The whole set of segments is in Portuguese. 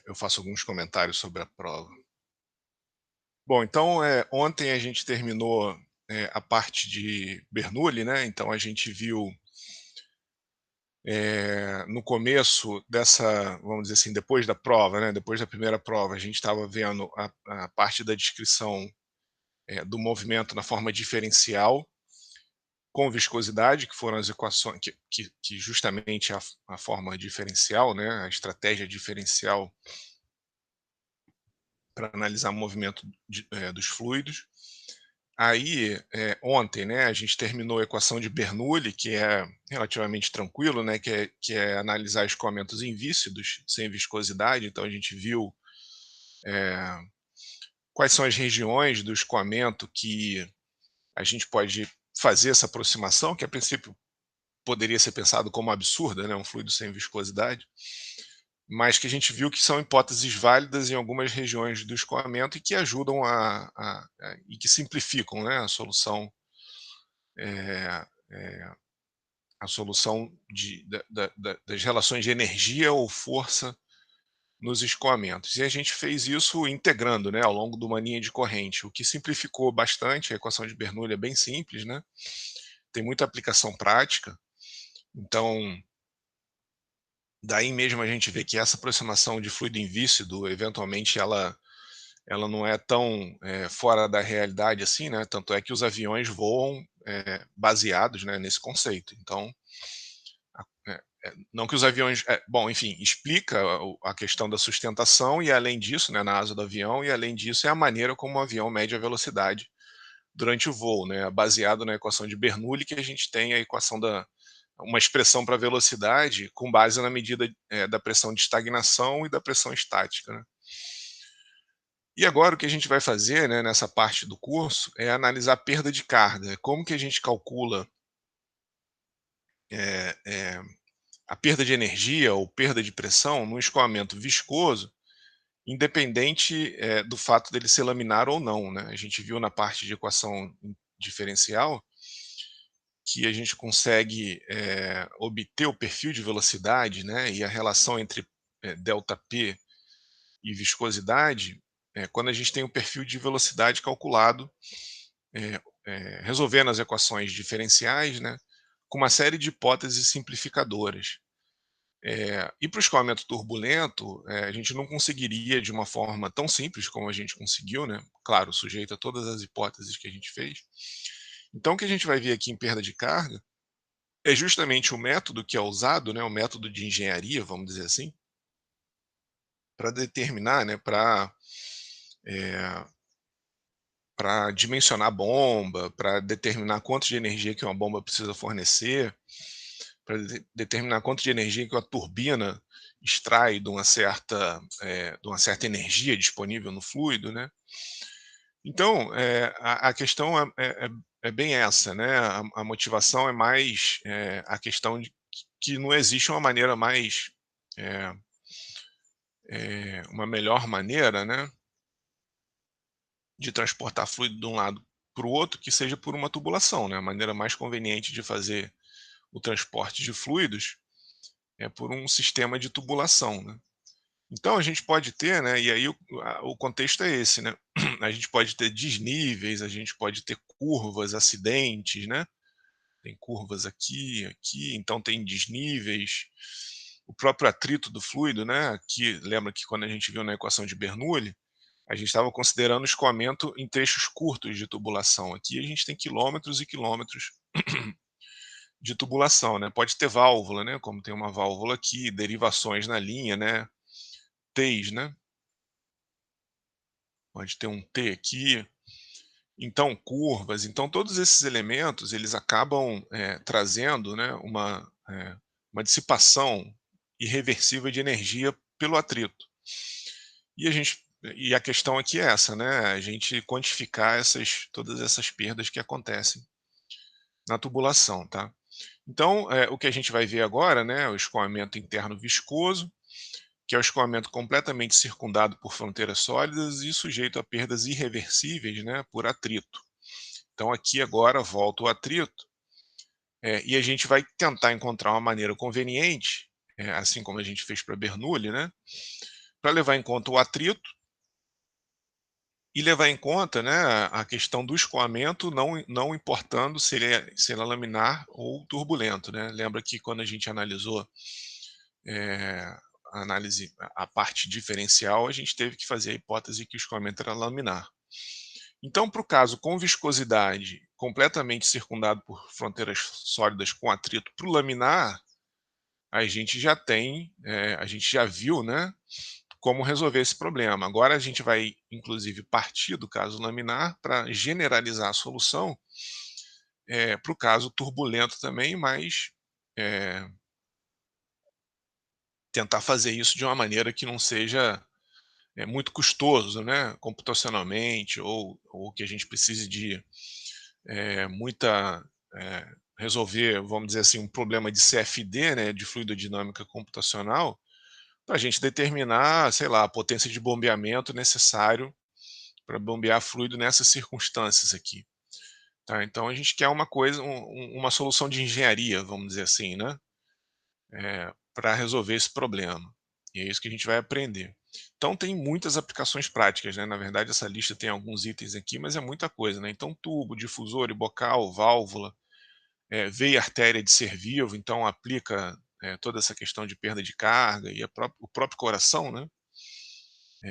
eu faço alguns comentários sobre a prova. Bom, então, ontem a gente terminou, a parte de Bernoulli, né, então a gente viu, no começo dessa, vamos dizer assim, depois da prova, né, depois da primeira prova, a gente estava vendo a parte da descrição, do movimento na forma diferencial com viscosidade, que foram as equações que justamente a forma diferencial, né, a estratégia diferencial para analisar o movimento dos fluidos. Aí, ontem, né, a gente terminou a equação de Bernoulli, que é relativamente tranquilo, né, que é analisar escoamentos invícidos, sem viscosidade. Então a gente viu, eh, quais são as regiões do escoamento que a gente pode fazer essa aproximação, que a princípio poderia ser pensado como absurda, né, um fluido sem viscosidade, mas que a gente viu que são hipóteses válidas em algumas regiões do escoamento e que ajudam e que simplificam, né, eh eh, a solução das relações de energia ou força nos escoamentos. E a gente fez isso integrando, né, ao longo de uma linha de corrente, o que simplificou bastante. A equação de Bernoulli é bem simples, né, tem muita aplicação prática. Então, daí mesmo a gente vê que essa aproximação de fluido invícido, eventualmente, ela não é tão, fora da realidade assim, né, tanto é que os aviões voam, baseados, né, nesse conceito. Então, não que os aviões, bom, enfim, explica a questão da sustentação e, além disso, né, na asa do avião, e além disso é a maneira como o avião mede a velocidade durante o voo, né, baseado na equação de Bernoulli, que a gente tem a equação da uma expressão para velocidade com base na medida, da pressão de estagnação e da pressão estática, né. E agora o que a gente vai fazer, né, nessa parte do curso é analisar a perda de carga. Como que a gente calcula, eh eh, a perda de energia ou perda de pressão no escoamento viscoso, independente, do fato dele ser laminar ou não, né. A gente viu na parte de equação diferencial que a gente consegue, obter o perfil de velocidade, né, e a relação entre, ΔP e viscosidade, quando a gente tem o perfil de velocidade calculado, resolvendo as equações diferenciais, né, com uma série de hipóteses simplificadoras. E para o escoamento turbulento, a gente não conseguiria de uma forma tão simples como a gente conseguiu, né, claro, sujeito a todas as hipóteses que a gente fez. Então o que a gente vai ver aqui em perda de carga é justamente o método que é usado, né, o método de engenharia, vamos dizer assim, para determinar, né, para dimensionar a bomba, para determinar quanto de energia que uma bomba precisa fornecer, para determinar quanto de energia que uma turbina extrai de uma certa energia disponível no fluido, né. Então, a questão é bem essa, né, a motivação é mais, a questão de que não existe uma maneira mais, eh uma melhor maneira, né, de transportar fluido de um lado para o outro que seja por uma tubulação, né. A maneira mais conveniente de fazer o transporte de fluidos é por um sistema de tubulação, né. Então a gente pode ter, né, e aí o contexto é esse, né, a gente pode ter desníveis, a gente pode ter curvas, acidentes, né, tem curvas aqui, aqui, então tem desníveis. O próprio atrito do fluido, né, que lembra que quando a gente viu na equação de Bernoulli, a gente estava considerando escoamento em trechos curtos de tubulação. Aqui a gente tem quilômetros e quilômetros de tubulação, né. Pode ter válvula, né, como tem uma válvula aqui, derivações na linha, né, T's, né, pode ter um T aqui, então curvas. Então todos esses elementos eles acabam, trazendo, né, uma dissipação irreversível de energia pelo atrito. E a gente e a questão aqui é essa, né, a gente quantificar todas essas perdas que acontecem na tubulação, tá. Então, o que a gente vai ver agora, né, é o escoamento interno viscoso, que é o escoamento completamente circundado por fronteiras sólidas e sujeito a perdas irreversíveis, né, por atrito. Então aqui agora volta o atrito, e a gente vai tentar encontrar uma maneira conveniente, assim como a gente fez para Bernoulli, né, para levar em conta o atrito e levar em conta, né, a questão do escoamento, não importando se ele é laminar ou turbulento, né. Lembra que quando a gente analisou, eh, a análise a parte diferencial, a gente teve que fazer a hipótese que o escoamento era laminar. Então, para o caso com viscosidade completamente circundado por fronteiras sólidas com atrito, para o laminar, a gente já viu, né, como resolver esse problema. Agora a gente vai, inclusive, partir do caso laminar para generalizar a solução para o caso turbulento também, mas eh, tentar fazer isso de uma maneira que não seja muito custoso, né, computacionalmente, ou que a gente precise de muita resolver, vamos dizer assim, um problema de CFD, né, de fluidodinâmica computacional, para a gente determinar, sei lá, a potência de bombeamento necessário para bombear fluido nessas circunstâncias aqui, tá. Então a gente quer uma coisa, uma solução de engenharia, vamos dizer assim, né, para resolver esse problema. E é isso que a gente vai aprender. Então tem muitas aplicações práticas, né, na verdade essa lista tem alguns itens aqui, mas é muita coisa, né. Então tubo, difusor e bocal, válvula, veia artéria de ser vivo, então aplica, toda essa questão de perda de carga e o próprio coração, né,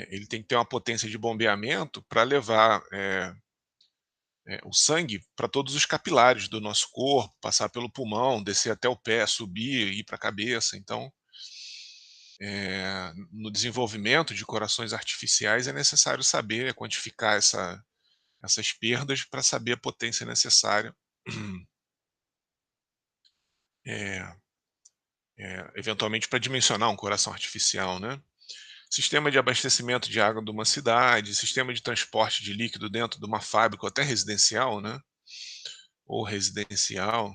ele tem que ter uma potência de bombeamento para levar, o sangue para todos os capilares do nosso corpo, passar pelo pulmão, descer até o pé, subir, ir para a cabeça. Então, no desenvolvimento de corações artificiais é necessário saber quantificar essas perdas para saber a potência necessária, eh eventualmente para dimensionar um coração artificial, né. Sistema de abastecimento de água de uma cidade, sistema de transporte de líquido dentro de uma fábrica ou até residencial, né, ou residencial.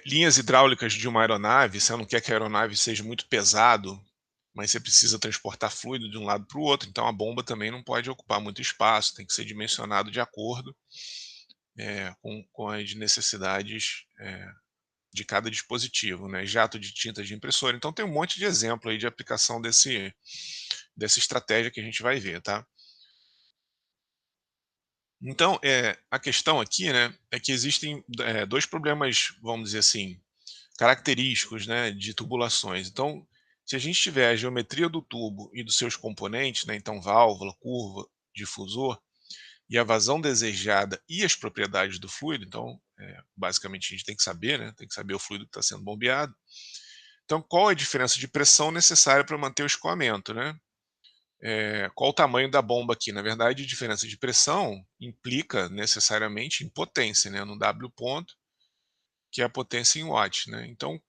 Linhas hidráulicas de uma aeronave, você não quer que a aeronave seja muito pesado, mas você precisa transportar fluido de um lado para o outro, então a bomba também não pode ocupar muito espaço, tem que ser dimensionado de acordo, com as necessidades, de cada dispositivo, né, jato de tinta de impressora. Então tem um monte de exemplo aí de aplicação dessa estratégia que a gente vai ver, tá. Então, a questão aqui, né, é que existem, 2 problemas, vamos dizer assim, característicos, né, de tubulações. Então, se a gente tiver a geometria do tubo e dos seus componentes, né, então válvula, curva, difusor, e a vazão desejada e as propriedades do fluido, então, basicamente a gente tem que saber, né, tem que saber o fluido que está sendo bombeado. Então, qual a diferença de pressão necessária para manter o escoamento, né? Qual o tamanho da bomba aqui? Na verdade, diferença de pressão implica necessariamente em potência, né, no W ponto, que é a potência em watts, né. Então,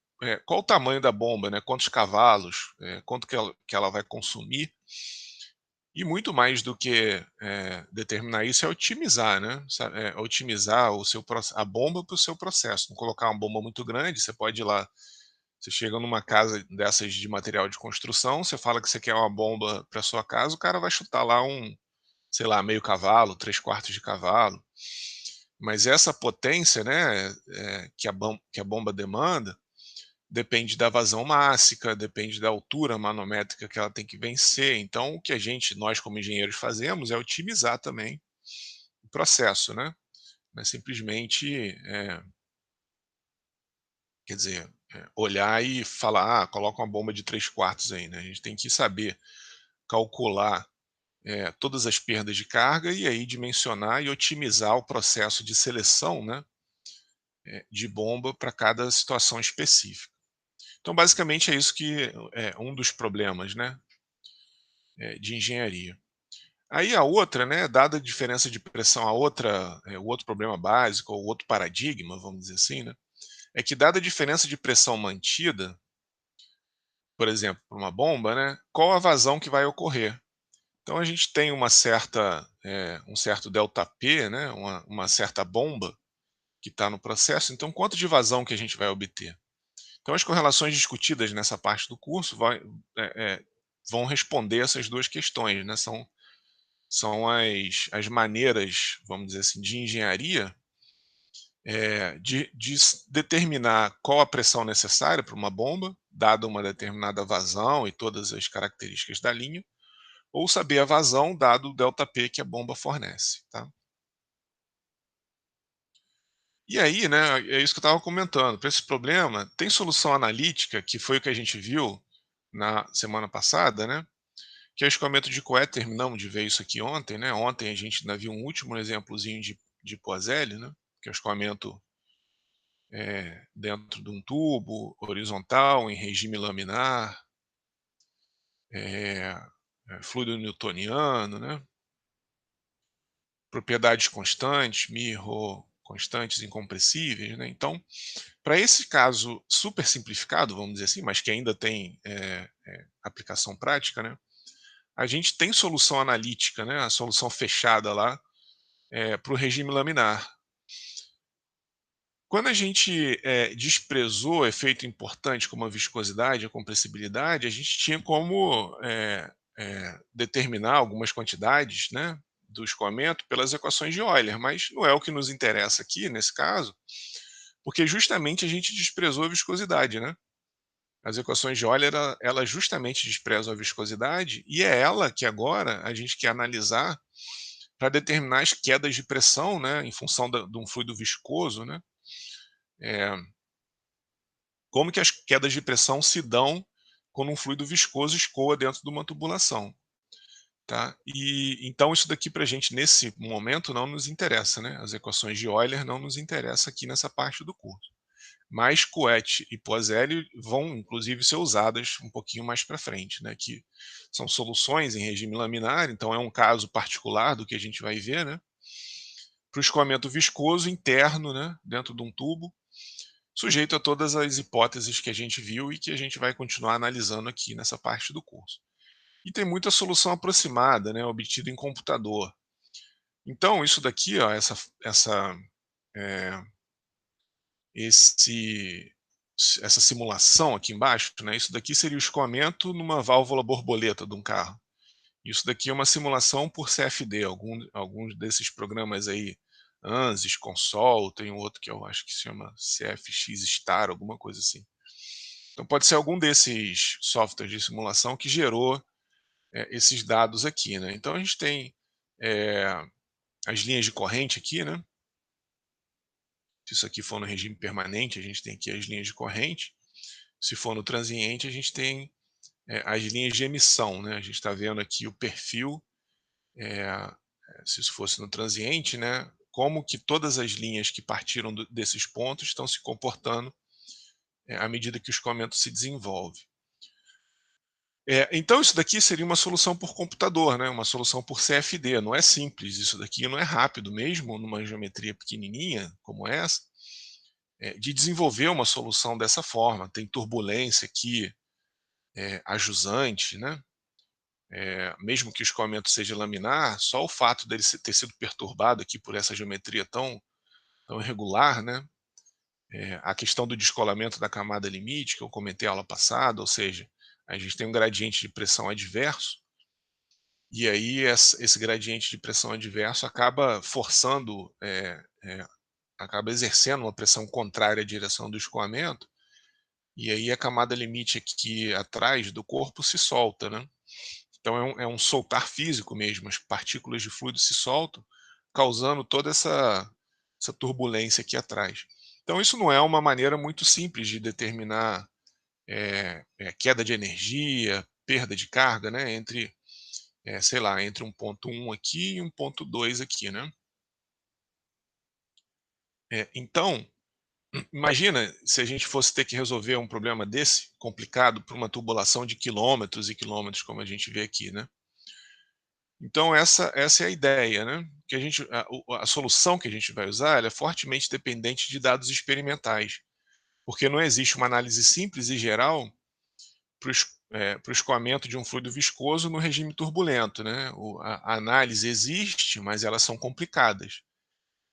qual o tamanho da bomba, né, quantos cavalos, quanto que ela vai consumir, e muito mais do que, determinar isso é otimizar, né, otimizar a bomba para o seu processo, não colocar uma bomba muito grande, você pode ir lá, você chega numa casa dessas de material de construção, você fala que você quer uma bomba para sua casa, o cara vai chutar lá sei lá, meio cavalo, 3/4 de cavalo. Mas essa potência, né, que a bomba demanda, depende da vazão mássica, depende da altura manométrica que ela tem que vencer. Então, o que nós como engenheiros fazemos é otimizar também o processo, né? Não é simplesmente, quer dizer, olhar e falar, coloca uma bomba de 3/4 aí, né? A gente tem que saber calcular todas as perdas de carga e aí dimensionar e otimizar o processo de seleção, né, de bomba para cada situação específica. Então, basicamente, é isso que é um dos problemas, né, de engenharia. Aí a outra, né, dada a diferença de pressão, o outro problema básico, ou outro paradigma, vamos dizer assim, né, é que dada a diferença de pressão mantida, por exemplo, para uma bomba, né, qual a vazão que vai ocorrer? Então a gente tem um certo delta P, né, uma certa bomba que está no processo, então quanto de vazão que a gente vai obter? Então as correlações discutidas nessa parte do curso vão responder essas duas questões, né? São as maneiras, vamos dizer assim, de engenharia, de determinar qual a pressão necessária para uma bomba, dada uma determinada vazão e todas as características da linha, ou saber a vazão dado o ΔP que a bomba fornece, tá? E aí, né, é isso que eu estava comentando, para esse problema tem solução analítica, que foi o que a gente viu na semana passada, né, que é o escoamento de Coé. Terminamos de ver isso aqui ontem, né, ontem a gente ainda viu um último exemplozinho de Poiseuille, né, que é o escoamento dentro de um tubo, horizontal, em regime laminar, eh, fluido newtoniano, né, propriedades constantes, μ, constantes incompressíveis, né. Então, para esse caso super simplificado, vamos dizer assim, mas que ainda tem aplicação prática, né, a gente tem solução analítica, né, a solução fechada lá, para o regime laminar. Quando a gente desprezou efeito importante como a viscosidade, a compressibilidade, a gente tinha como determinar algumas quantidades, né, do escoamento pelas equações de Euler, mas não é o que nos interessa aqui nesse caso, porque justamente a gente desprezou a viscosidade, né? As equações de Euler, ela justamente desprezam a viscosidade e é ela que agora a gente quer analisar para determinar as quedas de pressão, né, em função de um fluido viscoso, né? É, como que as quedas de pressão se dão quando um fluido viscoso escoa dentro de uma tubulação, tá? E então isso daqui para a gente nesse momento não nos interessa, né? As equações de Euler não nos interessa aqui nessa parte do curso. Mas Couette e Poiseuille vão inclusive ser usadas um pouquinho mais para frente, né? Que são soluções em regime laminar, então é um caso particular do que a gente vai ver, né? Para o escoamento viscoso interno, né? Dentro de um tubo, sujeito a todas as hipóteses que a gente viu e que a gente vai continuar analisando aqui nessa parte do curso. E tem muita solução aproximada, né, obtida em computador. Então, isso daqui, ó, eh, esse, essa simulação aqui embaixo, né, isso daqui seria o escoamento numa válvula borboleta de um carro. Isso daqui é uma simulação por CFD, alguns desses programas aí, ANSYS, Consol, tem um outro que eu acho que se chama CFX Star, alguma coisa assim. Então pode ser algum desses softwares de simulação que gerou esses dados aqui, né? Então a gente tem é, as linhas de corrente aqui, né? Se isso aqui for no regime permanente, a gente tem aqui as linhas de corrente. Se for no transiente, a gente tem as linhas de emissão, né? A gente está vendo aqui o perfil, se isso fosse no transiente, né? Como que todas as linhas que partiram desses pontos estão se comportando à medida que o escoamento se desenvolve. Então isso daqui seria uma solução por computador, né, uma solução por CFD, não é simples, isso daqui não é rápido mesmo numa geometria pequenininha como essa, de desenvolver uma solução dessa forma, tem turbulência aqui, a jusante, né, mesmo que o escoamento seja laminar, só o fato dele ter sido perturbado aqui por essa geometria tão irregular, né, a questão do descolamento da camada limite que eu comentei aula passada, ou seja, a gente tem um gradiente de pressão adverso, e aí esse gradiente de pressão adverso acaba forçando, acaba exercendo uma pressão contrária à direção do escoamento, e aí a camada limite aqui atrás do corpo se solta, né. Então é um soltar físico mesmo, as partículas de fluido se soltam, causando toda essa turbulência aqui atrás. Então isso não é uma maneira muito simples de determinar, queda de energia, perda de carga, né, sei lá, entre um ponto 1 aqui e um ponto 2 aqui, né. Então, imagina se a gente fosse ter que resolver um problema desse, complicado, para uma tubulação de quilômetros e quilômetros, como a gente vê aqui, né. Então essa é a ideia, né, que a solução que a gente vai usar, ela é fortemente dependente de dados experimentais, porque não existe uma análise simples e geral para o escoamento de um fluido viscoso no regime turbulento, né. A análise existe, mas elas são complicadas.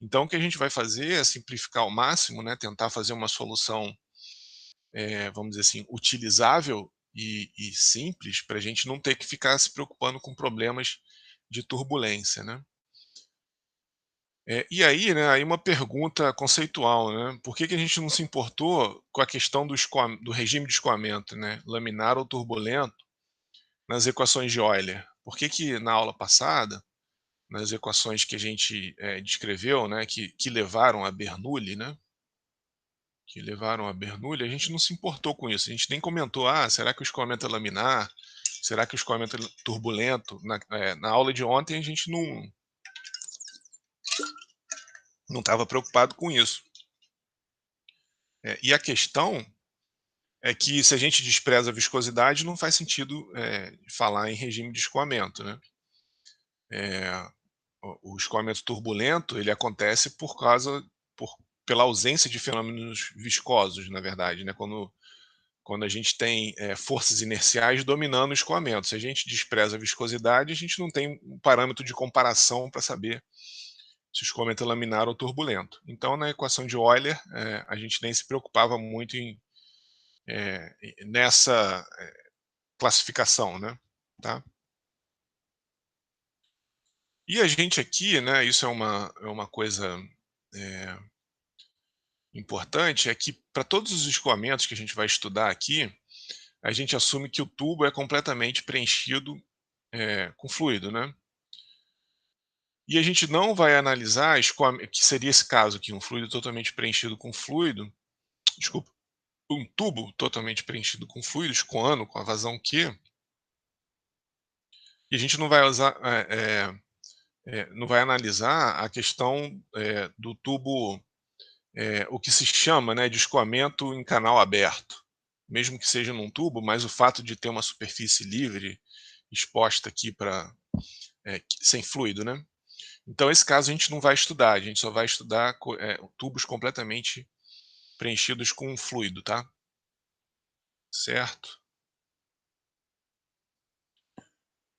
Então o que a gente vai fazer é simplificar ao máximo, né, tentar fazer uma solução, vamos dizer assim, utilizável e simples, para a gente não ter que ficar se preocupando com problemas de turbulência, né. E aí, né, aí uma pergunta conceitual, né, por que que a gente não se importou com a questão do regime de escoamento, né, laminar ou turbulento, nas equações de Euler? Por que que na aula passada, nas equações que a gente, descreveu, né, que levaram a Bernoulli, né, a gente não se importou com isso, a gente nem comentou: "Ah, será que o escoamento é laminar? Será que o escoamento é turbulento?" Na aula de ontem a gente não estava preocupado com isso. E a questão é que se a gente despreza a viscosidade, não faz sentido, falar em regime de escoamento, né. Eh, o escoamento turbulento, ele acontece por pela ausência de fenômenos viscosos, na verdade, né, quando a gente tem, forças inerciais dominando o escoamento. Se a gente despreza a viscosidade, a gente não tem um parâmetro de comparação para saber se o escoamento é laminar ou turbulento. Então, na equação de Euler, a gente nem se preocupava muito nessa classificação, né, tá. E a gente aqui, né, isso é uma coisa, eh, importante, é que para todos os escoamentos que a gente vai estudar aqui, a gente assume que o tubo é completamente preenchido, com fluido, né. E a gente não vai analisar que seria esse caso aqui, um fluido totalmente preenchido com fluido, desculpa, um tubo totalmente preenchido com fluido, escoando com a vazão Q, e a gente não vai usar, não vai analisar a questão, do tubo, o que se chama, né, de escoamento em canal aberto. Mesmo que seja num tubo, mas o fato de ter uma superfície livre exposta aqui para, sem fluido, né. Então esse caso a gente não vai estudar, a gente só vai estudar tubos completamente preenchidos com fluido, tá? Certo?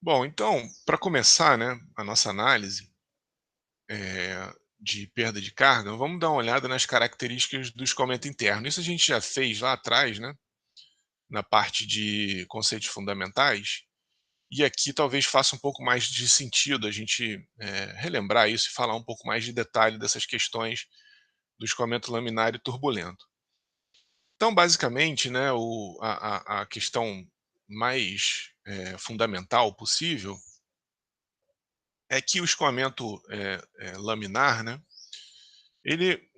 Bom, então, para começar, né, a nossa análise, de perda de carga, vamos dar uma olhada nas características do escoamento interno. Isso a gente já fez lá atrás, né, na parte de conceitos fundamentais, e aqui talvez faça um pouco mais de sentido a gente, relembrar isso e falar um pouco mais de detalhe dessas questões do escoamento laminar e turbulento. Então, basicamente, né, a questão mais, fundamental possível é que o escoamento, laminar, né, ele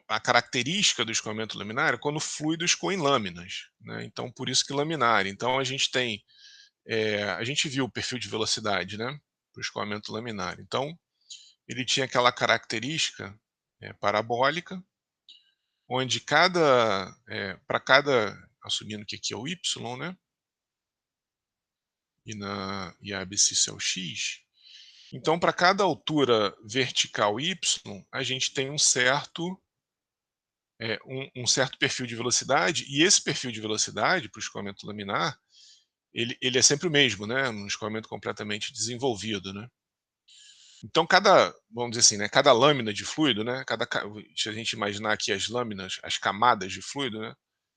a característica do escoamento laminar é quando o fluido escoa em lâminas, né, então por isso que laminar. Então a gente tem, a gente viu o perfil de velocidade, né, para o escoamento laminar. Então, ele tinha aquela característica, parabólica, onde para cada, assumindo que aqui é o y, né, e a abscissa é o x, então para cada altura vertical y, a gente tem um certo perfil de velocidade, e esse perfil de velocidade para o escoamento laminar, ele é sempre o mesmo, né, num escoamento completamente desenvolvido, né. Então vamos dizer assim, né, cada lâmina de fluido, né, se a gente imaginar aqui as lâminas, as camadas de fluido, né,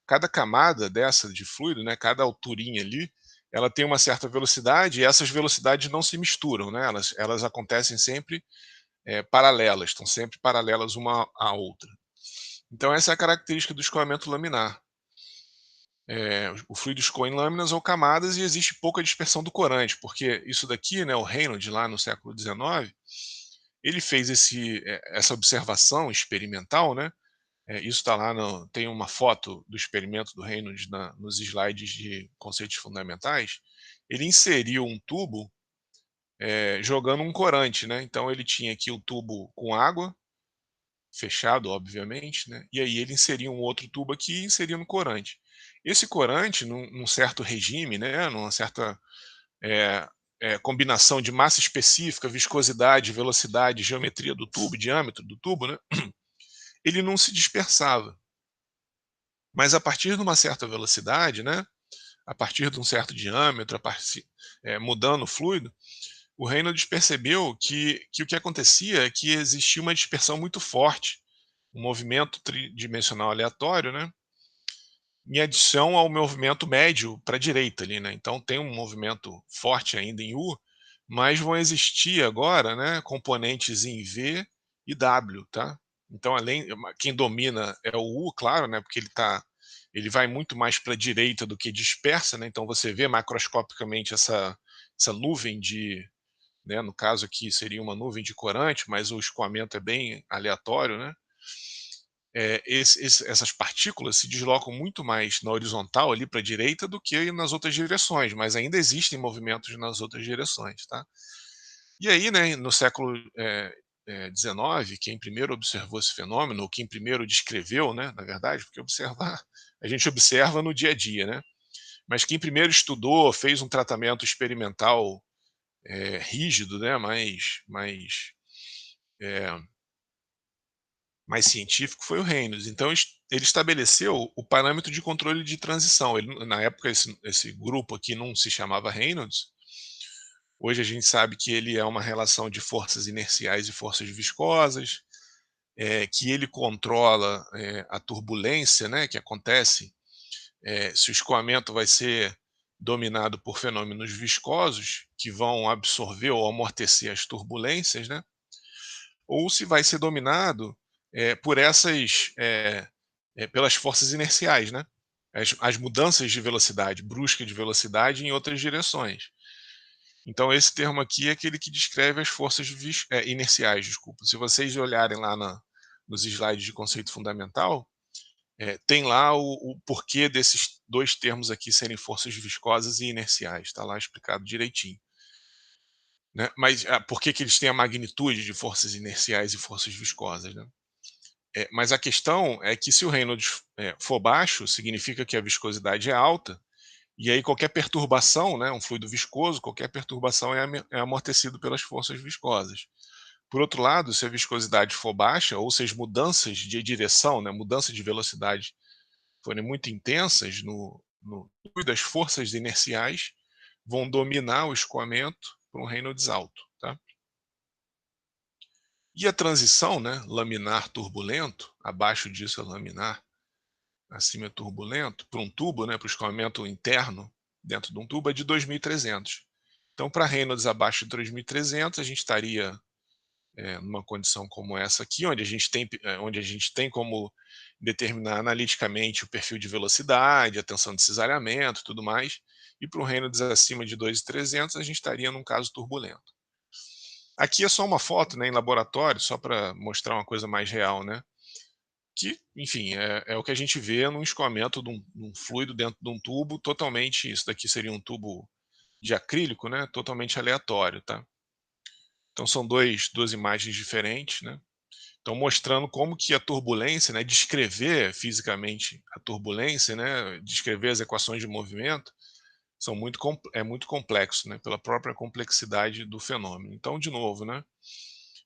cada camada dessa de fluido, né, cada alturinha ali, ela tem uma certa velocidade e essas velocidades não se misturam, né, elas acontecem sempre, paralelas, estão sempre paralelas uma à outra. Então essa é a característica do escoamento laminar. O fluido escoa em lâminas ou camadas e existe pouca dispersão do corante, porque isso daqui, né, o Reynolds lá no século XIX, ele fez essa observação experimental, né, isso está lá tem uma foto do experimento do Reynolds nos slides de conceitos fundamentais. Ele inseriu um tubo, jogando um corante, né, então ele tinha aqui o tubo com água, fechado obviamente, né, e aí ele inseria um outro tubo aqui e inseria no corante. Esse corante num certo regime, né, numa certa, eh combinação de massa específica, viscosidade, velocidade, geometria do tubo, diâmetro do tubo, né, ele não se dispersava. Mas a partir de uma certa velocidade, né, a partir de um certo diâmetro, mudando o fluido, o Reynolds percebeu que o que acontecia é que existia uma dispersão muito forte, um movimento tridimensional aleatório, né, em adição ao movimento médio para a direita ali, né. Então tem um movimento forte ainda em U, mas vão existir agora, né, componentes em V e W, tá? Então, quem domina é o U, claro, né? Porque ele vai muito mais para a direita do que dispersa, né? Então você vê macroscopicamente essa nuvem né? No caso aqui seria uma nuvem de corante, mas o escoamento é bem aleatório, né? Essas partículas se deslocam muito mais na horizontal ali para a direita do que nas outras direções, mas ainda existem movimentos nas outras direções, tá? E aí, né, no século XIX, quem primeiro observou esse fenômeno, ou quem primeiro descreveu, né, na verdade, porque observar, a gente observa no dia a dia, né? Mas quem primeiro estudou, fez um tratamento experimental rígido, né, é, mais científico, foi o Reynolds. Então ele estabeleceu o parâmetro de controle de transição. Na época esse grupo aqui não se chamava Reynolds. Hoje a gente sabe que ele é uma relação de forças inerciais e forças viscosas, que ele controla a turbulência, né, que acontece se o escoamento vai ser dominado por fenômenos viscosos, que vão absorver ou amortecer as turbulências, né, ou se vai ser dominado por pelas forças inerciais, né, as mudanças de velocidade, brusca de velocidade em outras direções. Então esse termo aqui é aquele que descreve as forças inerciais, desculpa. Se vocês olharem lá nos slides de conceito fundamental, tem lá o porquê desses dois termos aqui serem forças viscosas e inerciais, está lá explicado direitinho. Né? Mas por que eles têm a magnitude de forças inerciais e forças viscosas? Né? Mas a questão é que se o Reynolds for baixo, significa que a viscosidade é alta, e aí qualquer perturbação, né, um fluido viscoso, qualquer perturbação é amortecido pelas forças viscosas. Por outro lado, se a viscosidade for baixa, ou se as mudanças de direção, né, mudança de velocidade, forem muito intensas no fluido, as forças inerciais vão dominar o escoamento para um Reynolds alto. Tá? E a transição, né, laminar turbulento, abaixo disso é laminar, acima é turbulento, para um tubo, né, para o escoamento interno dentro de um tubo é de 2.300. Então, para Reynolds abaixo de 2.300, a gente estaria numa condição como essa aqui, onde a gente tem como determinar analiticamente o perfil de velocidade, a tensão de cisalhamento, tudo mais, e para o Reynolds acima de 2.300, a gente estaria num caso turbulento. Aqui é só uma foto, né, em laboratório, só para mostrar uma coisa mais real, né? Que, enfim, é o que a gente vê num escoamento de um fluido dentro de um tubo totalmente, isso daqui seria um tubo de acrílico, né, totalmente aleatório, tá? Então são duas imagens diferentes, né? Então mostrando como que a turbulência, né, descrever fisicamente a turbulência, né, descrever as equações de movimento, é muito complexo, né, pela própria complexidade do fenômeno. Então, de novo, né,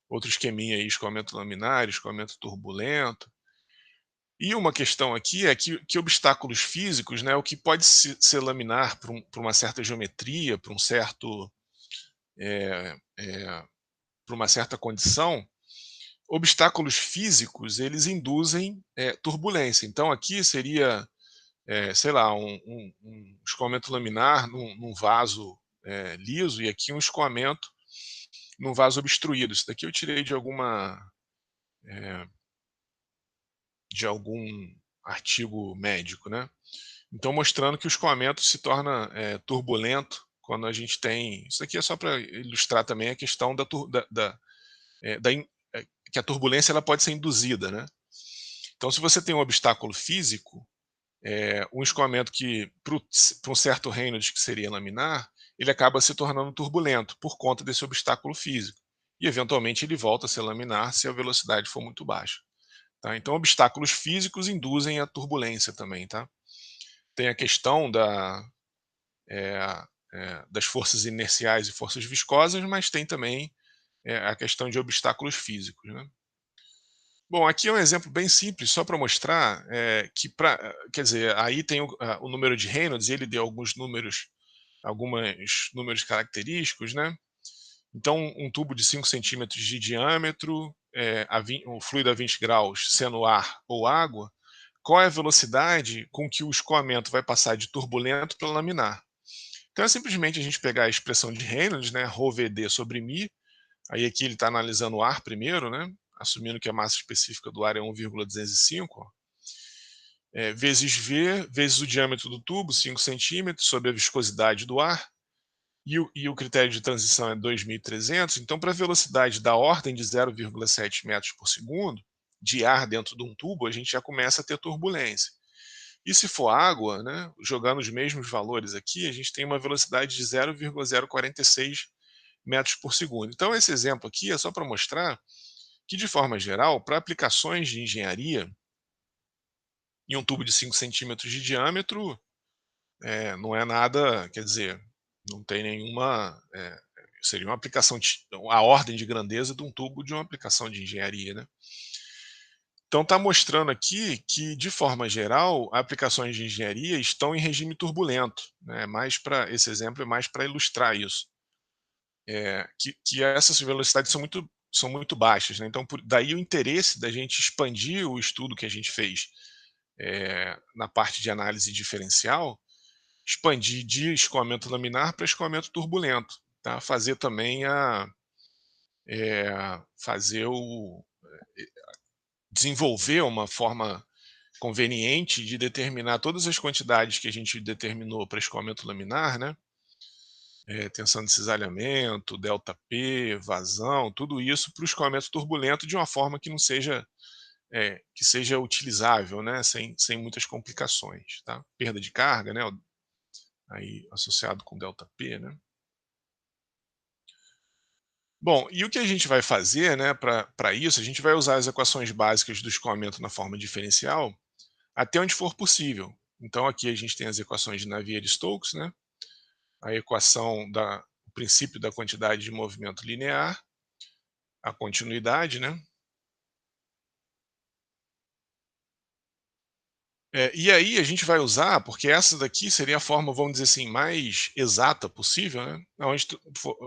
outro esqueminha aí, escoamento laminar, escoamento turbulento. E uma questão aqui é que obstáculos físicos, né, o que pode ser laminar para uma certa geometria, é, é, para uma certa condição, obstáculos físicos eles induzem turbulência. Então aqui seria, sei lá, um escoamento laminar num vaso liso e aqui um escoamento num vaso obstruído. Isso daqui eu tirei é, de algum artigo médico, né? Então mostrando que o escoamento se torna turbulento quando a gente tem. Isso aqui é só para ilustrar também a questão que a turbulência ela pode ser induzida, né? Então, se você tem um obstáculo físico, um escoamento que, para um certo Reynolds que seria laminar, ele acaba se tornando turbulento por conta desse obstáculo físico. E, eventualmente, ele volta a ser laminar se a velocidade for muito baixa. Tá? Então, obstáculos físicos induzem a turbulência também. Tá? Tem a questão é, das forças inerciais e forças viscosas, mas tem também a questão de obstáculos físicos. Né? Bom, aqui é um exemplo bem simples, só para mostrar quer dizer, aí tem o número de Reynolds, e ele deu alguns números característicos, né? Então, um tubo de 5 centímetros de diâmetro, o fluido a 20 graus, sendo ar ou água, qual é a velocidade com que o escoamento vai passar de turbulento para laminar? Então, é simplesmente a gente pegar a expressão de Reynolds, né, ρVd sobre μ, aí aqui ele está analisando o ar primeiro, né? assumindo que a massa específica do ar é 1,205, ó, vezes V, vezes o diâmetro do tubo, 5 centímetros, sobre a viscosidade do ar, e o critério de transição é 2.300. Então, para a velocidade da ordem de 0,7 metros por segundo, de ar dentro de um tubo, a gente já começa a ter turbulência. E se for água, né, jogando os mesmos valores aqui, a gente tem uma velocidade de 0,046 metros por segundo. Então, esse exemplo aqui é só para mostrar que, de forma geral, para aplicações de engenharia, em um tubo de 5 centímetros de diâmetro, não é nada, quer dizer, não tem nenhuma. Seria uma aplicação, a ordem de grandeza de um tubo de uma aplicação de engenharia, né? Então está mostrando aqui que, de forma geral, aplicações de engenharia estão em regime turbulento, né? Mais para esse exemplo é mais para ilustrar isso, que essas velocidades são muito baixas, né? Então daí o interesse da gente expandir o estudo que a gente fez na parte de análise diferencial, expandir de escoamento laminar para escoamento turbulento, tá? Fazer também fazer desenvolver uma forma conveniente de determinar todas as quantidades que a gente determinou para escoamento laminar, né? Tensão de cisalhamento, delta P, vazão, tudo isso para o escoamento turbulento de uma forma que não seja que seja utilizável, né? Sem muitas complicações, tá? Perda de carga, né? Aí associado com delta P, né? Bom, e o que a gente vai fazer, né, para isso, a gente vai usar as equações básicas do escoamento na forma diferencial até onde for possível. Então aqui a gente tem as equações de Navier-Stokes, né, a equação o princípio da quantidade de movimento linear, a continuidade, né. E aí a gente vai usar, porque essa daqui seria a forma, vamos dizer assim, mais exata possível, né,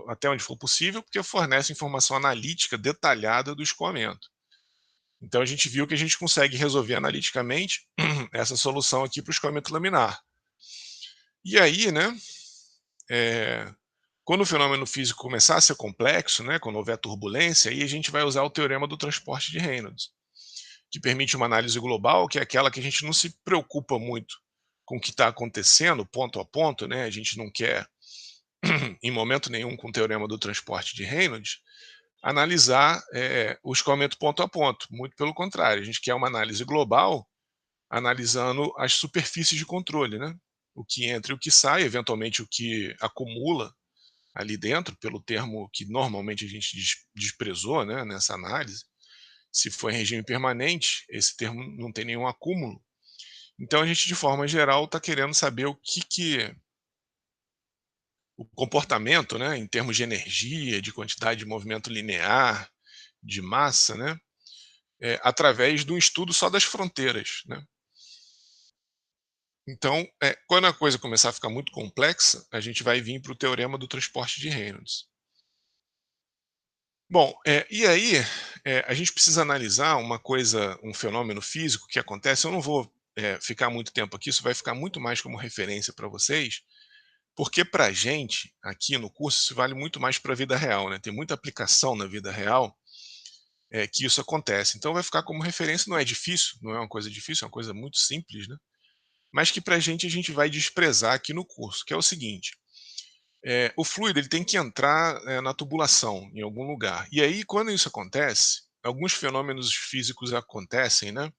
até onde for possível, porque fornece informação analítica detalhada do escoamento. Então a gente viu que a gente consegue resolver analiticamente essa solução aqui para o escoamento laminar. E aí, né, eh, quando o fenômeno físico começar a ser complexo, né, quando houver turbulência, aí a gente vai usar o teorema do transporte de Reynolds, que permite uma análise global, que é aquela que a gente não se preocupa muito com o que está acontecendo ponto a ponto, né? A gente não quer, em momento nenhum, com o teorema do transporte de Reynolds, analisar o escoamento ponto a ponto. Muito pelo contrário, a gente quer uma análise global analisando as superfícies de controle, né? O que entra e o que sai, eventualmente o que acumula ali dentro, pelo termo que normalmente a gente desprezou, né, nessa análise. Se for em regime permanente, esse termo não tem nenhum acúmulo. Então a gente, de forma geral, está querendo saber o comportamento, né, em termos de energia, de quantidade de movimento linear, de massa, né, através de um estudo só das fronteiras, né. Então, quando a coisa começar a ficar muito complexa, a gente vai vir para o teorema do transporte de Reynolds. Bom, e aí a gente precisa analisar uma coisa, um fenômeno físico que acontece. Eu não vou ficar muito tempo aqui, isso vai ficar muito mais como referência para vocês, porque para a gente, aqui no curso, isso vale muito mais para a vida real, né? Tem muita aplicação na vida real que isso acontece. Então vai ficar como referência, não é difícil, não é uma coisa difícil, é uma coisa muito simples, né? Mas que para a gente vai desprezar aqui no curso, que é o seguinte: o fluido ele tem que entrar na tubulação, em algum lugar. E aí, quando isso acontece, alguns fenômenos físicos acontecem, né,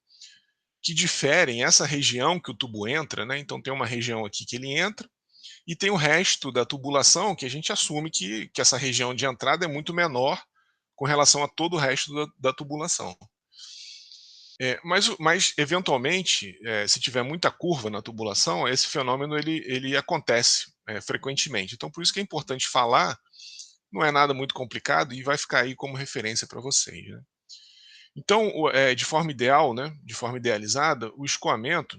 que diferem essa região que o tubo entra, né? Então tem uma região aqui que ele entra e tem o resto da tubulação que a gente assume que essa região de entrada é muito menor com relação a todo o resto da tubulação. Mas eventualmente, se tiver muita curva na tubulação, esse fenômeno ele acontece frequentemente. Então, por isso que é importante falar, não é nada muito complicado e vai ficar aí como referência para vocês, né? Então, de forma ideal, né, de forma idealizada, o escoamento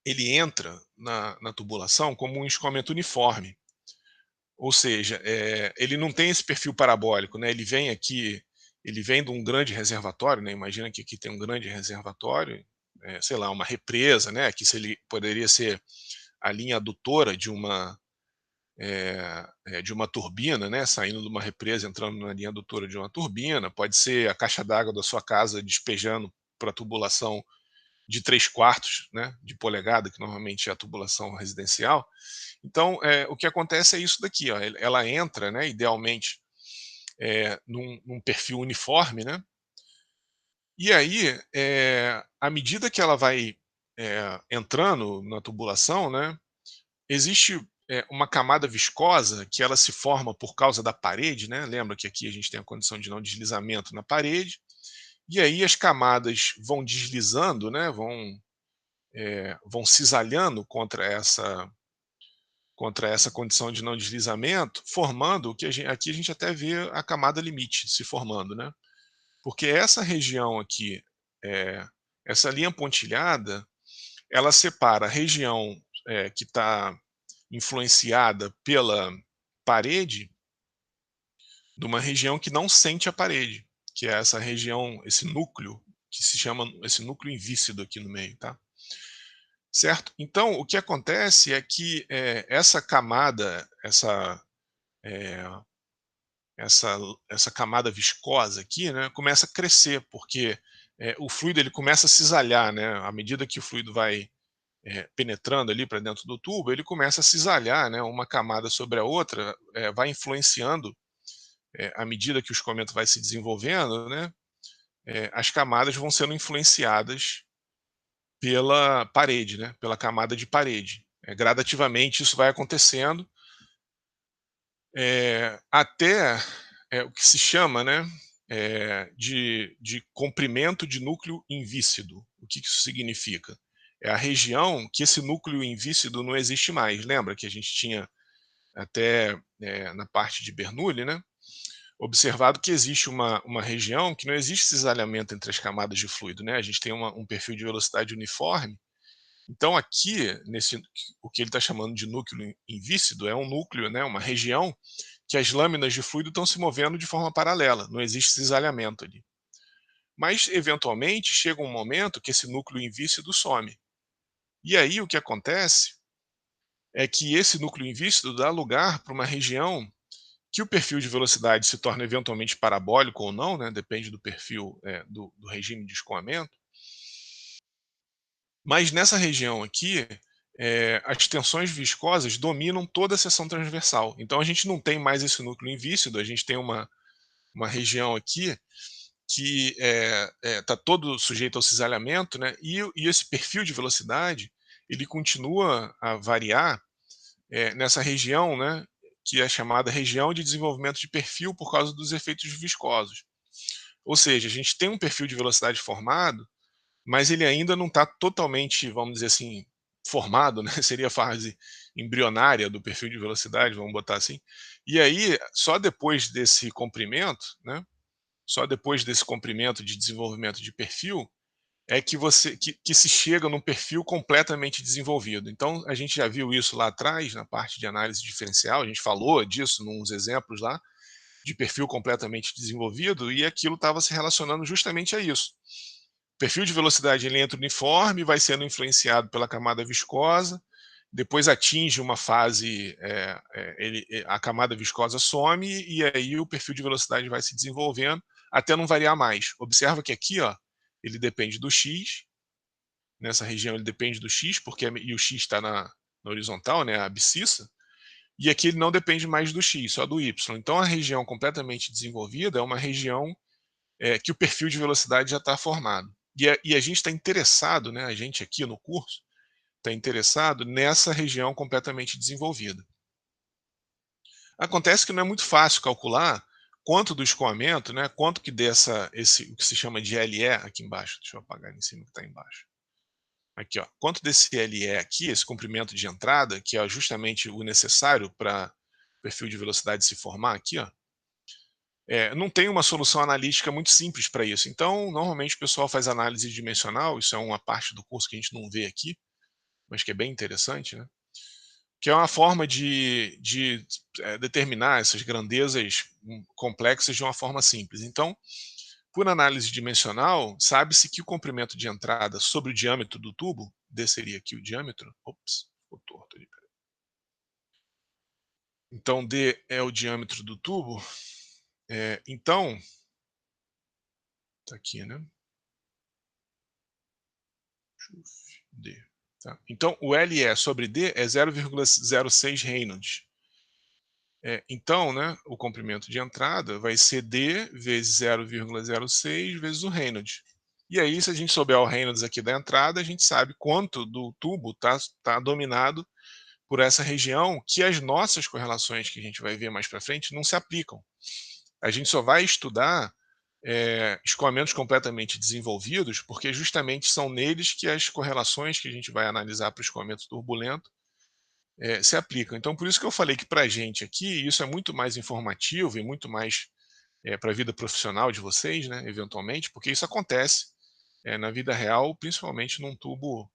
ele entra na tubulação como um escoamento uniforme, ou seja, ele não tem esse perfil parabólico, né? Ele vem aqui, ele vem de um grande reservatório, né? Imagina que aqui tem um grande reservatório, sei lá, uma represa, né? Aqui poderia ser a linha adutora de uma turbina, né, saindo de uma represa, entrando na linha adutora de uma turbina, pode ser a caixa d'água da sua casa despejando para a tubulação de 3/4, né, de polegada, que normalmente é a tubulação residencial. Então, o que acontece é isso daqui, ó, ela entra, né, idealmente, num perfil uniforme, né, e aí, à medida que ela vai, entrando na tubulação, né, existe, uma camada viscosa que ela se forma por causa da parede, né, lembra que aqui a gente tem a condição de não deslizamento na parede, e aí as camadas vão deslizando, né, vão cisalhando contra essa condição de não deslizamento, formando o que aqui a gente até vê a camada limite se formando, né. Porque essa região aqui, eh, essa linha pontilhada, ela separa a região, que está influenciada pela parede, de uma região que não sente a parede, que é essa região, esse núcleo, que se chama esse núcleo invícido aqui no meio, tá. Certo? Então, o que acontece é que, essa camada, eh, essa essa camada viscosa aqui, né, começa a crescer, porque, o fluido ele começa a cisalhar, né, à medida que o fluido vai, penetrando ali para dentro do tubo, ele começa a cisalhar, né, uma camada sobre a outra, vai influenciando, à medida que o escoamento vai se desenvolvendo, né, as camadas vão sendo influenciadas pela parede, né, pela camada de parede. Gradativamente isso vai acontecendo, até, o que se chama, né, de comprimento de núcleo invícido. O que que isso significa? É a região que esse núcleo invícido não existe mais. Lembra que a gente tinha até, na parte de Bernoulli, né, observado que existe uma região que não existe cisalhamento entre as camadas de fluido, né, a gente tem um perfil de velocidade uniforme. Então aqui, o que ele está chamando de núcleo invícido é um núcleo, né, uma região que as lâminas de fluido estão se movendo de forma paralela, não existe cisalhamento ali. Mas, eventualmente, chega um momento que esse núcleo invícido some. E aí o que acontece é que esse núcleo invícido dá lugar para uma região que o perfil de velocidade se torna eventualmente parabólico ou não, né, depende do perfil, do regime de escoamento. Mas nessa região aqui, as tensões viscosas dominam toda a seção transversal. Então a gente não tem mais esse núcleo invícido, a gente tem uma região aqui que está todo sujeito ao cisalhamento, né? E esse perfil de velocidade ele continua a variar nessa região, né? Que é chamada região de desenvolvimento de perfil por causa dos efeitos viscosos. Ou seja, a gente tem um perfil de velocidade formado, mas ele ainda não está totalmente, vamos dizer assim, formado, né? Seria a fase embrionária do perfil de velocidade, vamos botar assim. E aí, só depois desse comprimento, né? Só depois desse comprimento de desenvolvimento de perfil é que que se chega num perfil completamente desenvolvido. Então, a gente já viu isso lá atrás, na parte de análise diferencial, a gente falou disso nos exemplos lá, de perfil completamente desenvolvido, e aquilo estava se relacionando justamente a isso. O perfil de velocidade ele entra uniforme, vai sendo influenciado pela camada viscosa, depois atinge uma fase, a camada viscosa some e aí o perfil de velocidade vai se desenvolvendo até não variar mais. Observa que aqui, ó, ele depende do x, nessa região ele depende do x, porque e o x está na horizontal, né, a abscissa, e aqui ele não depende mais do x, só do y. Então a região completamente desenvolvida é uma região que o perfil de velocidade já está formado. E a gente está interessado, né, a gente aqui no curso, está interessado nessa região completamente desenvolvida. Acontece que não é muito fácil calcular quanto do escoamento, né, quanto que o que se chama de LE aqui embaixo, deixa eu apagar em cima que está embaixo. Aqui, ó, quanto desse LE aqui, esse comprimento de entrada, que é justamente o necessário para o perfil de velocidade se formar aqui, ó, não tem uma solução analítica muito simples para isso. Então, normalmente o pessoal faz análise dimensional, isso é uma parte do curso que a gente não vê aqui, mas que é bem interessante, né? Que é uma forma de determinar essas grandezas complexas de uma forma simples. Então, por análise dimensional, sabe-se que o comprimento de entrada sobre o diâmetro do tubo, desse seria aqui o diâmetro, ops, ficou torto ali, Então D é o diâmetro do tubo. Então, tá aqui, né? D. Tá? Então, o LE sobre D é 0,06 Reynolds. Então, né, o comprimento de entrada vai ser D vezes 0,06 vezes o Reynolds. E aí, se a gente souber o Reynolds aqui da entrada, a gente sabe quanto do tubo tá dominado por essa região, que as nossas correlações que a gente vai ver mais para frente não se aplicam. A gente só vai estudar escoamentos completamente desenvolvidos, porque justamente são neles que as correlações que a gente vai analisar para o escoamento turbulento se aplicam. Então, por isso que eu falei que para a gente aqui, isso é muito mais informativo e muito mais para a vida profissional de vocês, né, eventualmente, porque isso acontece na vida real, principalmente num tubo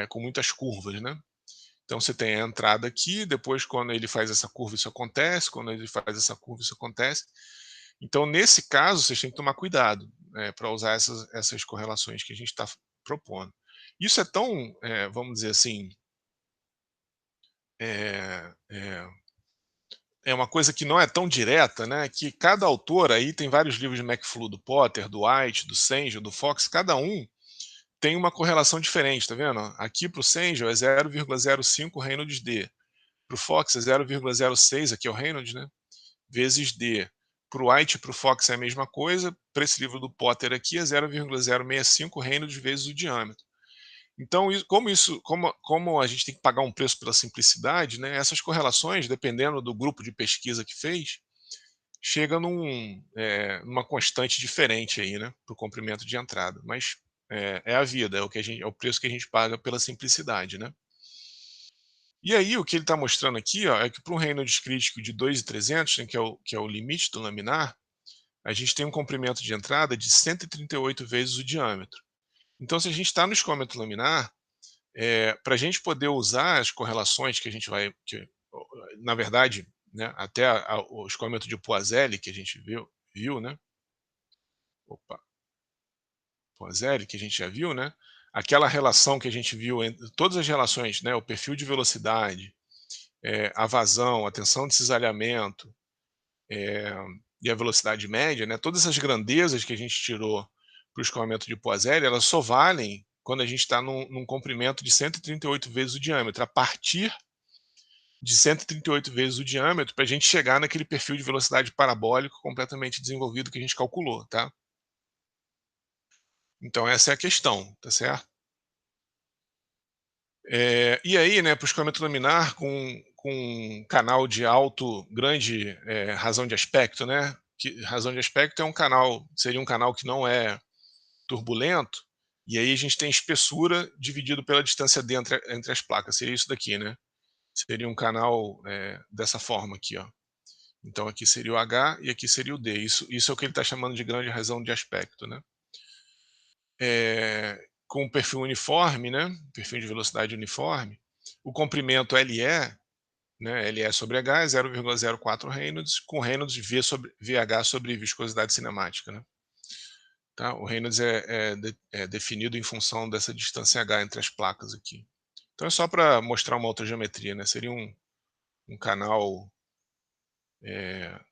com muitas curvas, né? Então você tem a entrada aqui, depois quando ele faz essa curva isso acontece, quando ele faz essa curva isso acontece. Então nesse caso vocês têm que tomar cuidado para usar essas correlações que a gente está propondo. Isso é tão, vamos dizer assim, é, é, é uma coisa que não é tão direta, né? Que cada autor aí tem vários livros de McFlu, do Potter, do White, do Sengel, do Fox, cada um tem uma correlação diferente, tá vendo? Aqui para o Sengel é 0,05 Reynolds D. Para o Fox é 0,06, aqui é o Reynolds, né? Vezes D. Para o White e para o Fox é a mesma coisa. Para esse livro do Potter aqui é 0,065 Reynolds vezes o diâmetro. Então, como a gente tem que pagar um preço pela simplicidade, né? Essas correlações, dependendo do grupo de pesquisa que fez, chega numa constante diferente aí, né? Para o comprimento de entrada. Mas é a vida, é o preço que a gente paga pela simplicidade, né? E aí, o que ele está mostrando aqui, ó, é que para um Reynolds crítico de 2,300, né, que é o limite do laminar, a gente tem um comprimento de entrada de 138 vezes o diâmetro. Então, se a gente está no escoamento laminar, para a gente poder usar as correlações que a gente vai, na verdade, né, até o escoamento de Poiseuille que a gente viu, né? Opa, Poiseuille que a gente já viu, né? Aquela relação que a gente viu entre todas as relações, né? O perfil de velocidade, a vazão, a tensão de cisalhamento, é, e a velocidade média, né, todas essas grandezas que a gente tirou para o escoamento de Poiseuille, elas só valem quando a gente está num comprimento de 138 vezes o diâmetro, a partir de 138 vezes o diâmetro, para a gente chegar naquele perfil de velocidade parabólico completamente desenvolvido que a gente calculou, tá? Então essa é a questão, tá certo? E aí, né, para o escoamento laminar com um canal de grande razão de aspecto, né? Que razão de aspecto seria um canal que não é turbulento, e aí a gente tem espessura dividido pela distância D entre as placas, seria isso daqui, né? Seria um canal dessa forma aqui, ó. Então aqui seria o H e aqui seria o D. Isso é o que ele está chamando de grande razão de aspecto, né? Com um perfil uniforme, né? Perfil de velocidade uniforme, o comprimento LE, né, LE sobre H é 0,04 Reynolds, com Reynolds sobre VH sobre viscosidade cinemática, né? Tá? O Reynolds é definido em função dessa distância H entre as placas aqui. Então é só para mostrar uma outra geometria, né? Seria um canal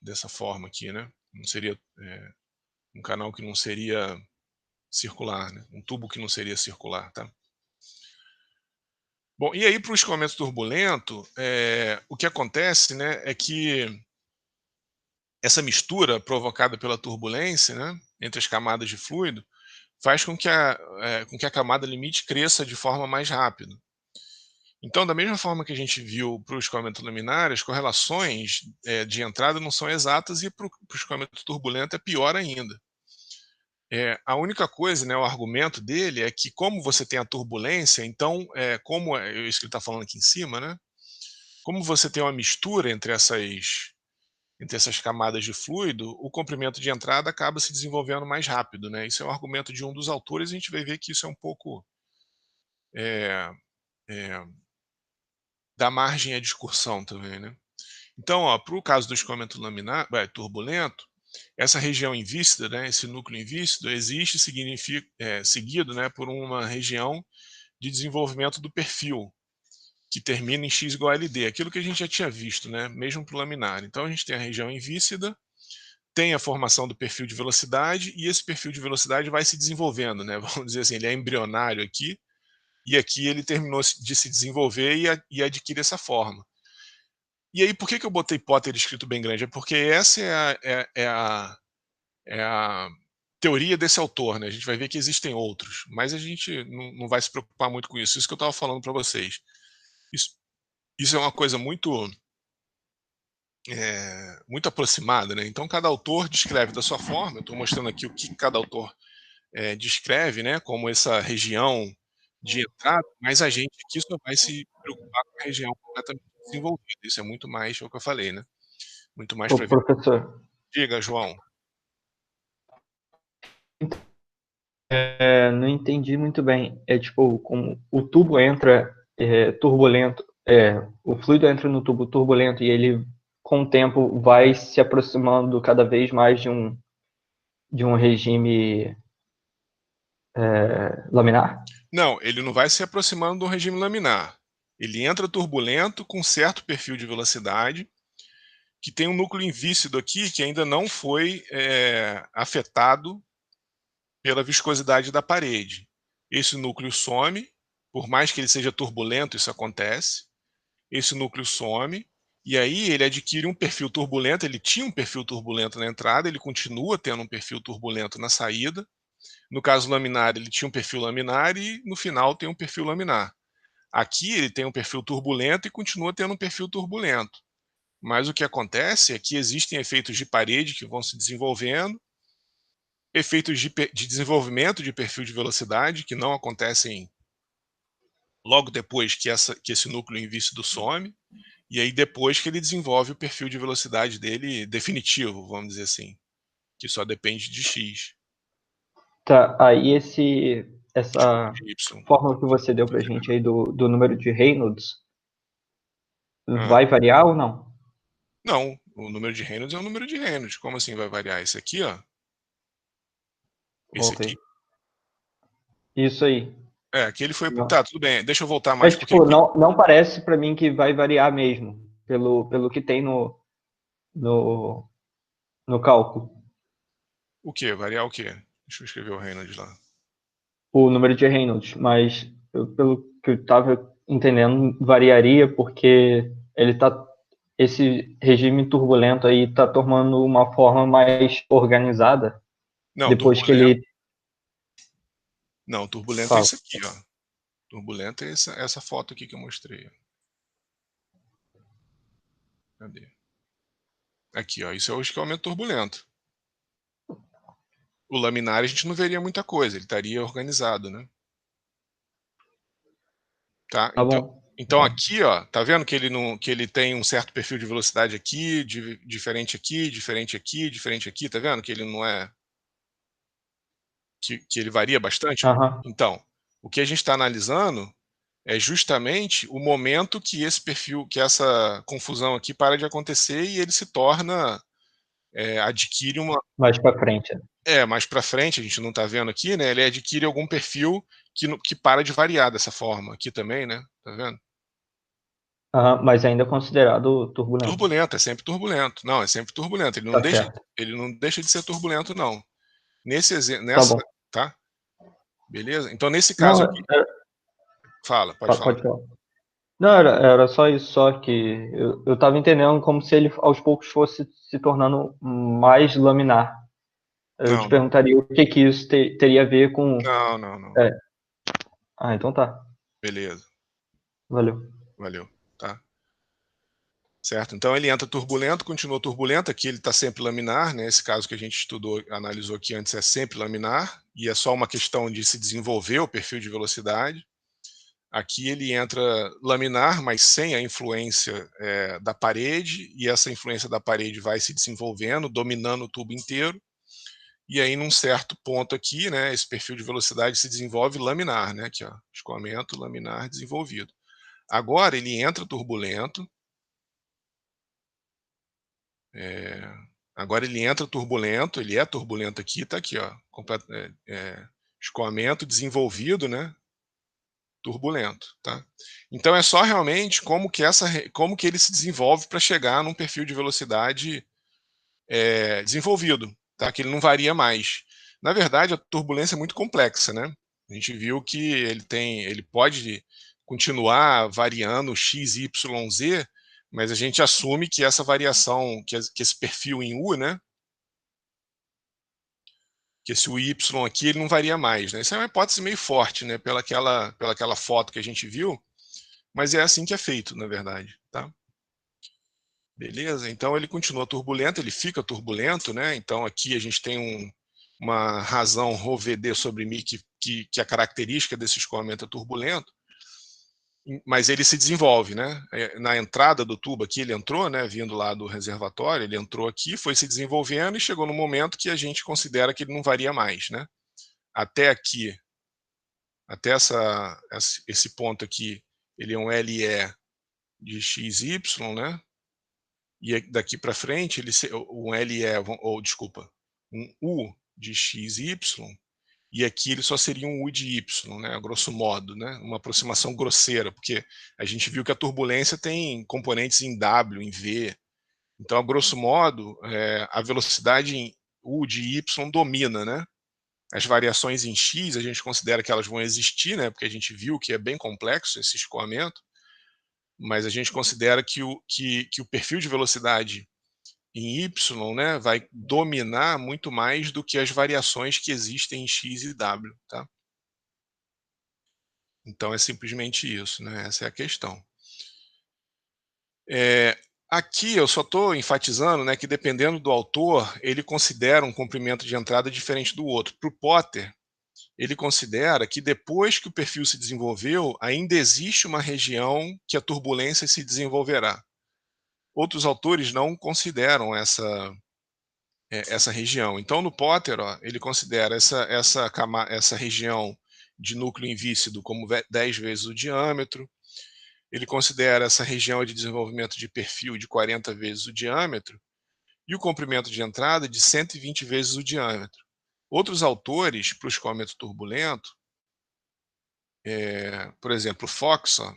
dessa forma aqui, né? Não seria um canal que não seria circular, né? Um tubo que não seria circular, tá? Bom, e aí para o escoamento turbulento, o que acontece, né, é que essa mistura provocada pela turbulência, né, entre as camadas de fluido, faz com que a camada limite cresça de forma mais rápida. Então, da mesma forma que a gente viu para o escoamento laminar, as correlações de entrada não são exatas e para o escoamento turbulento é pior ainda. A única coisa, né, o argumento dele é que como você tem a turbulência, então, como é isso que ele está falando aqui em cima, né, como você tem uma mistura entre essas camadas de fluido, o comprimento de entrada acaba se desenvolvendo mais rápido, né? Isso é um argumento de um dos autores, e a gente vai ver que isso é um pouco é, é, dá margem à discussão também, né? Então, para o caso do escoamento laminar, turbulento, essa região invíscida, né, esse núcleo invíscido, existe seguido, né, por uma região de desenvolvimento do perfil. que termina em x igual a LD, aquilo que a gente já tinha visto, né? Mesmo para o laminar. Então a gente tem a região invícida, tem a formação do perfil de velocidade, e esse perfil de velocidade vai se desenvolvendo, né? Vamos dizer assim, ele é embrionário aqui, e aqui ele terminou de se desenvolver e adquire essa forma. E aí, por que eu botei Potter escrito bem grande? É porque essa é a teoria desse autor, né? A gente vai ver que existem outros, mas a gente não vai se preocupar muito com isso. Isso que eu estava falando para vocês. Isso, isso é uma coisa muito aproximada, né? Então, cada autor descreve da sua forma. Eu estou mostrando aqui o que cada autor descreve, né? Como essa região de entrada, mas a gente aqui só vai se preocupar com a região completamente desenvolvida. Isso é muito mais o que eu falei, né? Muito mais Ô, para ver. professor, Diga, João. não entendi muito bem. É tipo, como o tubo entra turbulento, o fluido entra no tubo turbulento e ele, com o tempo, vai se aproximando cada vez mais de um regime laminar? Não, ele não vai se aproximando do regime laminar. Ele entra turbulento com certo perfil de velocidade, que tem um núcleo invícido aqui que ainda não foi afetado pela viscosidade da parede. Esse núcleo some, por mais que ele seja turbulento, isso acontece. Esse núcleo some, e aí ele adquire um perfil turbulento. Ele tinha um perfil turbulento na entrada, ele continua tendo um perfil turbulento na saída. No caso laminar, ele tinha um perfil laminar e no final tem um perfil laminar. Aqui ele tem um perfil turbulento e continua tendo um perfil turbulento. Mas o que acontece é que existem efeitos de parede que vão se desenvolvendo, efeitos de desenvolvimento de perfil de velocidade que não acontecem logo depois que esse núcleo invícido some, e aí depois que ele desenvolve o perfil de velocidade dele definitivo, vamos dizer assim, que só depende de x, Tá, aí desculpa, essa de y. fórmula que você deu pra gente aí do número de Reynolds Ah, vai variar ou não? não, o número de Reynolds é o número de Reynolds. Como assim vai variar? Esse aqui, ó, esse Ok. aqui. Isso aí. Aqui ele foi. Não. Tá, tudo bem. Deixa eu voltar É mais porque tipo, aqui. não parece pra mim que vai variar mesmo, pelo que tem no, no cálculo. O quê? Variar o quê? Deixa eu escrever o Reynolds lá. O número de Reynolds, mas pelo que eu estava entendendo, variaria porque esse regime turbulento aí está tomando uma forma mais organizada Não, depois que turbulento. ele Não, turbulento é fala. isso aqui, ó. Turbulento é essa foto aqui que eu mostrei. Ó. Cadê? Aqui, ó. Isso é o escalhamento turbulento. O laminar a gente não veria muita coisa, ele estaria organizado, né? Tá? Tá Então, bom. então aqui, ó, tá vendo que ele não, que ele tem um certo perfil de velocidade aqui, diferente aqui, diferente aqui, diferente aqui, tá vendo que ele não é que ele varia bastante? Aham. Então, o que a gente está analisando é justamente o momento que esse perfil, que essa confusão aqui para de acontecer e ele se torna, adquire uma, Mais para frente. mais para frente, a gente não está vendo aqui, né? Ele adquire algum perfil que para de variar dessa forma aqui também, né? Tá vendo? Aham, mas ainda é considerado turbulento. Turbulento, é sempre turbulento. Não, é sempre turbulento. Tá certo. Ele não deixa de ser turbulento, não. Nesse exemplo, Tá nessa, bom. tá? Beleza? Então nesse Não, caso aqui, pode falar. pode falar. Não, era só isso, só que eu tava entendendo como se ele aos poucos fosse se tornando mais laminar. Eu te Não, não, perguntaria o que que isso teria a ver com. não, não, não. É. Ah, então tá. Beleza, Valeu. valeu, tá? Certo? Então ele entra turbulento, continua turbulento, aqui ele está sempre laminar, né? Esse caso que a gente estudou, analisou aqui antes é sempre laminar, e é só uma questão de se desenvolver o perfil de velocidade. Aqui ele entra laminar, mas sem a influência da parede, e essa influência da parede vai se desenvolvendo, dominando o tubo inteiro, e aí num certo ponto aqui, né, esse perfil de velocidade se desenvolve laminar, né, aqui ó, escoamento laminar desenvolvido. Agora ele entra turbulento, é, agora ele entra turbulento, ele é turbulento aqui, tá aqui ó, escoamento desenvolvido, né, turbulento, tá? Então é só realmente como que ele se desenvolve para chegar num perfil de velocidade desenvolvido, tá? Que ele não varia mais. Na verdade, a turbulência é muito complexa, né? A gente viu que ele pode continuar variando x, y, z, mas a gente assume que essa variação, que esse perfil em U, né? Que esse y aqui ele não varia mais, né? Isso é uma hipótese meio forte, né? Pelaquela foto que a gente viu, mas é assim que é feito, na verdade, tá? Beleza? Então ele continua turbulento, ele fica turbulento, né? Então aqui a gente tem uma razão ρVd sobre μ que a característica desse escoamento é turbulento, mas ele se desenvolve, né? Na entrada do tubo aqui ele entrou, né? Vindo lá do reservatório, ele entrou aqui, foi se desenvolvendo e chegou no momento que a gente considera que ele não varia mais, né? Até aqui, até esse ponto aqui, ele é um LE de XY, né? E daqui para frente, um LE, ou desculpa, um U de XY, e aqui ele só seria um U de Y, né? A grosso modo, né? Uma aproximação grosseira, porque a gente viu que a turbulência tem componentes em W, em V. Então, a grosso modo, a velocidade em U de Y domina, né? As variações em X, a gente considera que elas vão existir, né? Porque a gente viu que é bem complexo esse escoamento, mas a gente considera que o perfil de velocidade em Y, né, vai dominar muito mais do que as variações que existem em X e W, tá? Então é simplesmente isso, né? Essa é a questão. Aqui eu só estou enfatizando, né, que dependendo do autor, ele considera um comprimento de entrada diferente do outro. Para o Potter, ele considera que depois que o perfil se desenvolveu, ainda existe uma região que a turbulência se desenvolverá. Outros autores não consideram essa região. Então, no Potter, ó, ele considera essa região de núcleo invícido como 10 vezes o diâmetro. Ele considera essa região de desenvolvimento de perfil de 40 vezes o diâmetro e o comprimento de entrada de 120 vezes o diâmetro. Outros autores, para o escoamento turbulento, por exemplo, Fox, ó,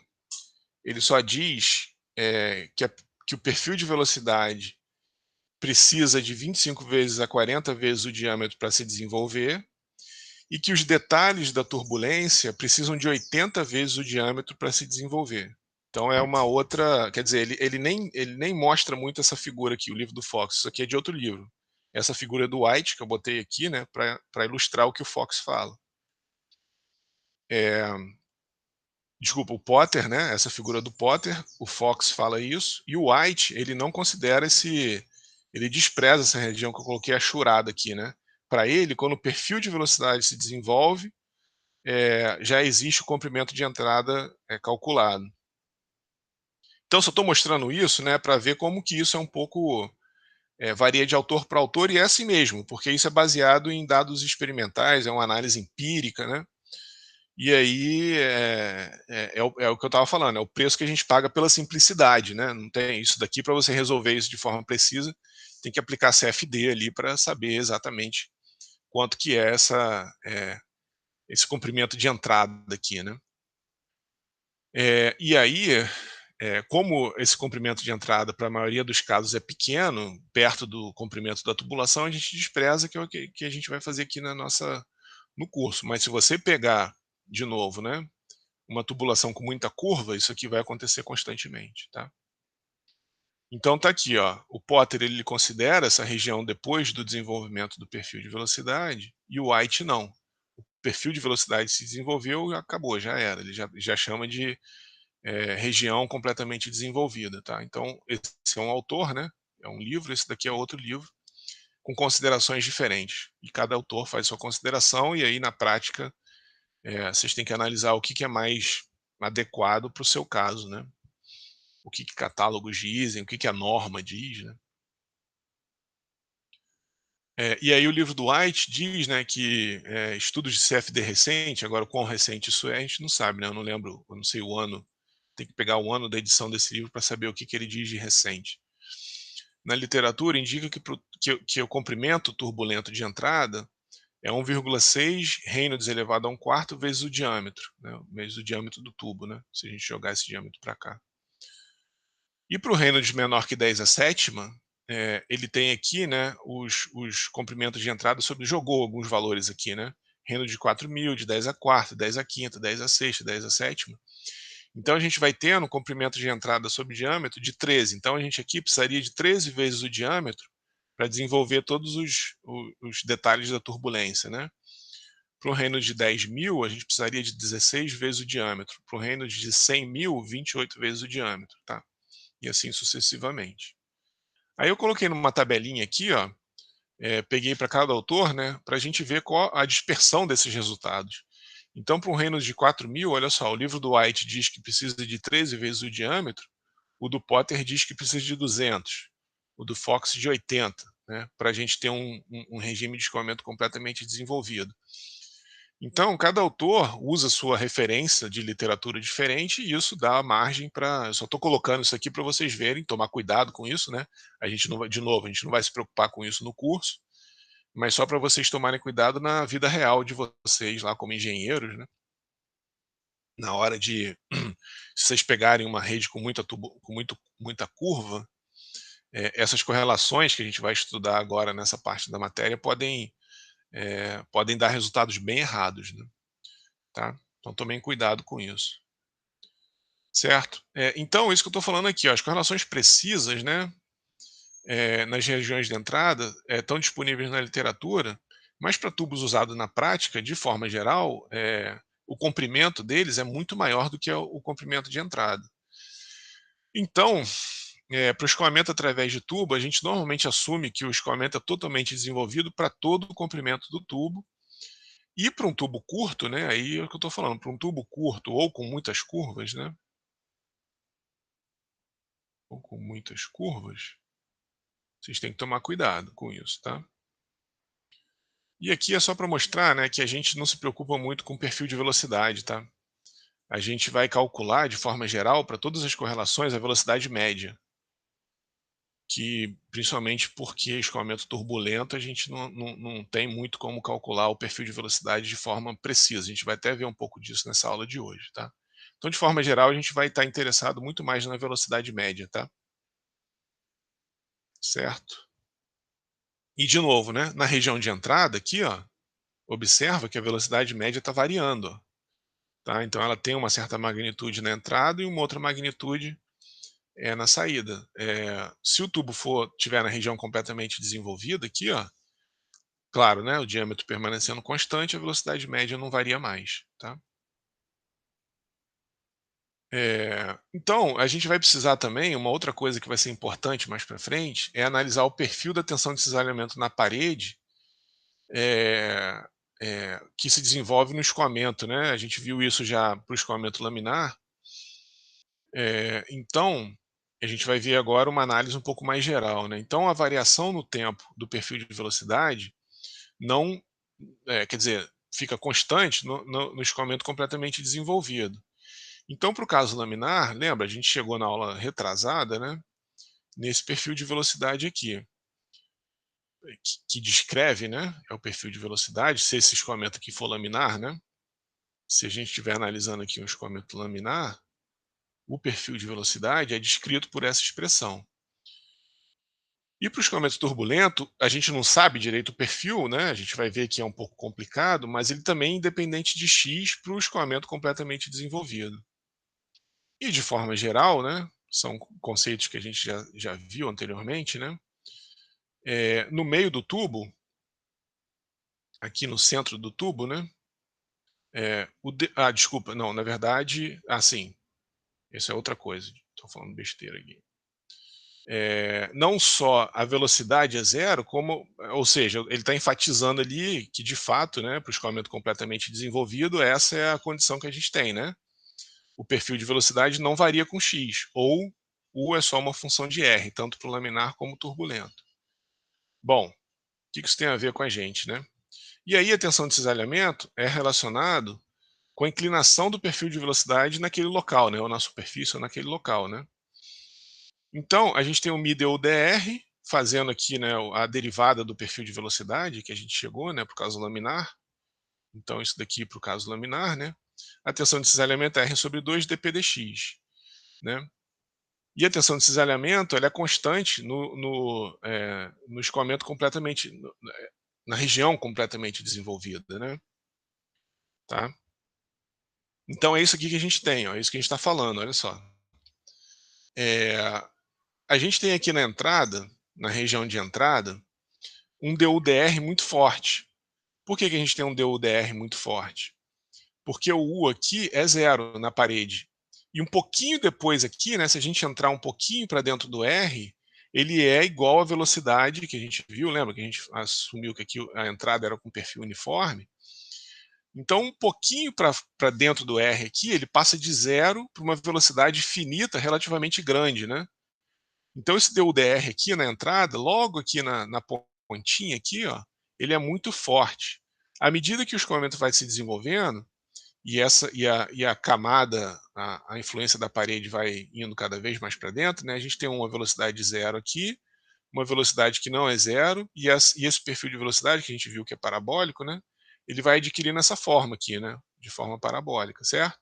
ele só diz que o perfil de velocidade precisa de 25 vezes a 40 vezes o diâmetro para se desenvolver e que os detalhes da turbulência precisam de 80 vezes o diâmetro para se desenvolver. Então é uma outra, quer dizer, ele nem mostra muito essa figura aqui, o livro do Fox, isso aqui é de outro livro. Essa figura do White, que eu botei aqui, né, para ilustrar o que o Fox fala. Desculpa, o Potter, né, essa figura do Potter, o Fox fala isso, e o White, ele não considera ele despreza essa região que eu coloquei achurada aqui, né. Para ele, quando o perfil de velocidade se desenvolve, já existe o comprimento de entrada calculado. Então, só estou mostrando isso, né, para ver como que isso é um pouco varia de autor para autor e é assim mesmo, porque isso é baseado em dados experimentais, é uma análise empírica, né? E aí é o que eu estava falando, é o preço que a gente paga pela simplicidade, né? Não tem isso daqui para você resolver isso de forma precisa, tem que aplicar CFD ali para saber exatamente quanto que é esse comprimento de entrada aqui, né? E aí, como esse comprimento de entrada para a maioria dos casos é pequeno, perto do comprimento da tubulação, a gente despreza, que é o que a gente vai fazer aqui no curso. Mas se você pegar, de novo, né, uma tubulação com muita curva, isso aqui vai acontecer constantemente, tá? Então tá aqui, ó, o Potter ele considera essa região depois do desenvolvimento do perfil de velocidade e o White não. O perfil de velocidade se desenvolveu e acabou, já era. Ele já chama de região completamente desenvolvida, tá? Então esse é um autor, né? É um livro, esse daqui é outro livro, com considerações diferentes. E cada autor faz sua consideração e aí na prática vocês têm que analisar o que é mais adequado para o seu caso, né? O que catálogos dizem, o que a norma diz, né? E aí o livro do White diz, né, que estudos de CFD recente, agora o quão recente isso é, a gente não sabe, né? Eu não lembro, eu não sei o ano, tem que pegar o ano da edição desse livro para saber o que ele diz de recente. Na literatura indica que o comprimento turbulento de entrada é 1,6 Reynolds elevado a 1/4 vezes o diâmetro, né? Vezes o diâmetro do tubo, né? Se a gente jogar esse diâmetro para cá. E para o Reynolds menor que 10⁻⁷, ele tem aqui, né, os comprimentos de entrada, jogou alguns valores aqui, né? Reynolds de 4.000, de 10⁻⁴, 10⁻⁵, 10⁻�6, 10⁻⁷. Então a gente vai tendo um comprimento de entrada sobre diâmetro de 13. Então a gente aqui precisaria de 13 vezes o diâmetro para desenvolver todos os detalhes da turbulência, né? Para o Reynolds de 10.000, a gente precisaria de 16 vezes o diâmetro. Para o Reynolds de 100.000, 28 vezes o diâmetro, tá? E assim sucessivamente. Aí eu coloquei numa tabelinha aqui, ó, peguei para cada autor, né, para a gente ver qual a dispersão desses resultados. Então, para um Reynolds de 4.000, olha só, o livro do White diz que precisa de 13 vezes o diâmetro, o do Potter diz que precisa de 200, o do Fox de 80, né, para a gente ter um regime de escoamento completamente desenvolvido. Então, cada autor usa sua referência de literatura diferente e isso dá margem para... Eu só estou colocando isso aqui para vocês verem, tomar cuidado com isso, né? A gente não vai, de novo, a gente não vai se preocupar com isso no curso, mas só para vocês tomarem cuidado na vida real de vocês lá como engenheiros, né? Na hora de... Se vocês pegarem uma rede com muita curva, essas correlações que a gente vai estudar agora nessa parte da matéria podem dar resultados bem errados, né? Tá? Então tomem cuidado com isso. Certo? Então, isso que eu estou falando aqui, ó, as correlações precisas, né, nas regiões de entrada estão disponíveis na literatura, mas para tubos usados na prática, de forma geral, o comprimento deles é muito maior do que o comprimento de entrada. Então, para o escoamento através de tubo, a gente normalmente assume que o escoamento é totalmente desenvolvido para todo o comprimento do tubo. E para um tubo curto, né, aí é o que eu estou falando, para um tubo curto ou com muitas curvas, né, ou com muitas curvas, vocês têm que tomar cuidado com isso, tá? E aqui é só para mostrar, né, que a gente não se preocupa muito com o perfil de velocidade, tá? A gente vai calcular, de forma geral, para todas as correlações, a velocidade média, que principalmente porque escoamento turbulento, a gente não tem muito como calcular o perfil de velocidade de forma precisa. A gente vai até ver um pouco disso nessa aula de hoje, tá? Então, de forma geral, a gente vai estar interessado muito mais na velocidade média, tá? Certo? E, de novo, né, na região de entrada aqui, ó, observa que a velocidade média está variando, ó, tá? Então, ela tem uma certa magnitude na entrada e uma outra magnitude na saída. Se o tubo tiver na região completamente desenvolvida aqui, ó, claro, né, o diâmetro permanecendo constante, a velocidade média não varia mais, tá? Então, a gente vai precisar também, uma outra coisa que vai ser importante mais para frente, é analisar o perfil da tensão de cisalhamento na parede é, que se desenvolve no escoamento, né? A gente viu isso já para o escoamento laminar. Então, a gente vai ver agora uma análise um pouco mais geral, né? Então, a variação no tempo do perfil de velocidade não, quer dizer, fica constante no escoamento completamente desenvolvido. Então, para o caso laminar, lembra, a gente chegou na aula retrasada, né? Nesse perfil de velocidade aqui, que descreve, né? É o perfil de velocidade, se esse escoamento aqui for laminar, né? Se a gente estiver analisando aqui um escoamento laminar, o perfil de velocidade é descrito por essa expressão. E para o escoamento turbulento, a gente não sabe direito o perfil, né? A gente vai ver que é um pouco complicado, mas ele também é independente de x para o escoamento completamente desenvolvido. E de forma geral, né? São conceitos que a gente já viu anteriormente, né? No meio do tubo, aqui no centro do tubo, né? Desculpa, não, na verdade, sim, isso é outra coisa, estou falando besteira aqui. Não só a velocidade é zero, ou seja, ele está enfatizando ali que, de fato, né, para o escoamento completamente desenvolvido, essa é a condição que a gente tem, né? O perfil de velocidade não varia com x, ou U é só uma função de R, tanto para o laminar como turbulento. Bom, o que isso tem a ver com a gente, né? E aí a tensão de cisalhamento é relacionado com a inclinação do perfil de velocidade naquele local, né? Ou na superfície ou naquele local, né? Então, a gente tem o middle dr fazendo aqui, né, a derivada do perfil de velocidade que a gente chegou, né, para o caso laminar. Então, isso daqui para o caso laminar, né? A tensão de cisalhamento é R sobre 2 dp dx, né? E a tensão de cisalhamento ela é constante no escoamento completamente, na região completamente desenvolvida, né? Tá? Então é isso aqui que a gente tem, ó, é isso que a gente está falando, olha só. A gente tem aqui na entrada, na região de entrada, um DUDR muito forte. Por que a gente tem um DUDR muito forte? Porque o U aqui é 0 na parede. E um pouquinho depois aqui, né, se a gente entrar um pouquinho para dentro do R, ele é igual à velocidade que a gente viu, lembra que a gente assumiu que aqui a entrada era com perfil uniforme? Então, um pouquinho para dentro do R aqui, ele passa de 0 para uma velocidade finita relativamente grande, né? Então, esse DUDR aqui na entrada, logo aqui na pontinha aqui, ó, ele é muito forte. À medida que o escoamento vai se desenvolvendo, e a camada, a influência da parede vai indo cada vez mais para dentro, né? A gente tem uma velocidade zero aqui, uma velocidade que não é zero, e esse perfil de velocidade que a gente viu que é parabólico, né? Ele vai adquirindo essa forma aqui, né? De forma parabólica, certo?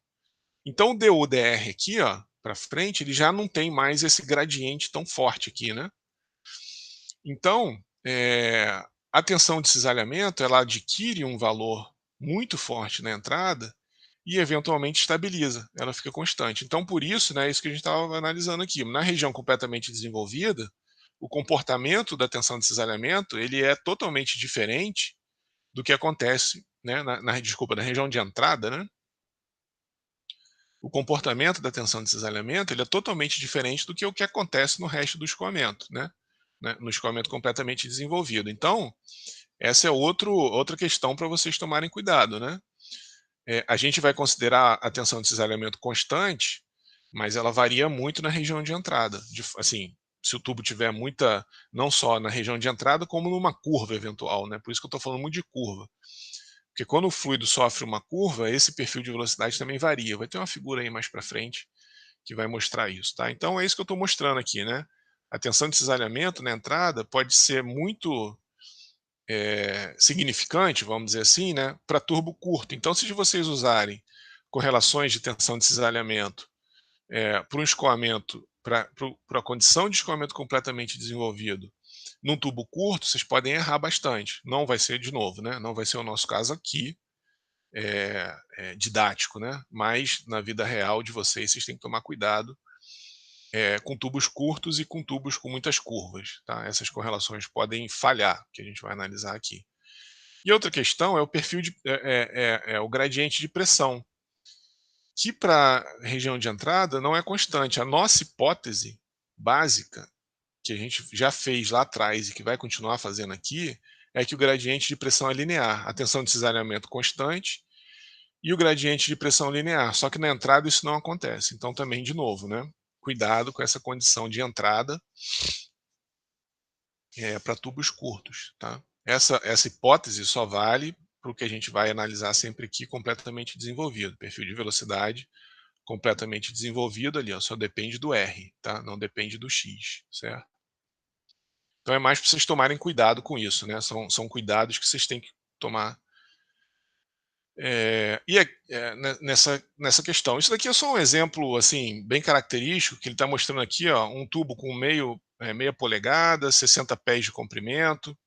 Então o DUDR aqui, ó, para frente, ele já não tem mais esse gradiente tão forte aqui, né? Então, a tensão de cisalhamento, ela adquire um valor muito forte na entrada e eventualmente estabiliza, ela fica constante. Então, por isso, né, isso que a gente estava analisando aqui. Na região completamente desenvolvida, o comportamento da tensão de cisalhamento ele é totalmente diferente do que acontece, né, desculpa, na região de entrada, né? O comportamento da tensão de cisalhamento ele é totalmente diferente do que o que acontece no resto do escoamento, né? No escoamento completamente desenvolvido. Então, essa é outra questão para vocês tomarem cuidado, né? A gente vai considerar a tensão de cisalhamento constante, mas ela varia muito na região de entrada. Assim, se o tubo tiver muita, não só na região de entrada, como numa curva eventual, né? Por isso que eu estou falando muito de curva. Porque quando o fluido sofre uma curva, esse perfil de velocidade também varia. Vai ter uma figura aí mais para frente que vai mostrar isso, tá? Então é isso que eu estou mostrando aqui, né? A tensão de cisalhamento na entrada pode ser muito significante, vamos dizer assim, né, para turbo curto. Então, se vocês usarem correlações de tensão de cisalhamento para um escoamento, para a condição de escoamento completamente desenvolvido, num tubo curto, vocês podem errar bastante. Não vai ser, de novo, né, não vai ser o nosso caso aqui, didático, né, mas na vida real de vocês têm que tomar cuidado com tubos curtos e com tubos com muitas curvas. Tá? Essas correlações podem falhar, que a gente vai analisar aqui. E outra questão é o perfil o gradiente de pressão, que para a região de entrada não é constante. A nossa hipótese básica, que a gente já fez lá atrás e que vai continuar fazendo aqui, é que o gradiente de pressão é linear. A tensão de cisalhamento constante e o gradiente de pressão linear. Só que na entrada isso não acontece. Então também, de novo, né? Cuidado com essa condição de entrada para tubos curtos. Tá? Essa hipótese só vale para o que a gente vai analisar sempre aqui completamente desenvolvido. Perfil de velocidade completamente desenvolvido ali, ó, só depende do R, tá? Não depende do X, certo? Então é mais para vocês tomarem cuidado com isso, né? São cuidados que vocês têm que tomar nessa questão. Isso daqui é só um exemplo assim bem característico que ele está mostrando aqui, ó, um tubo com meia polegada, 60 pés de comprimento,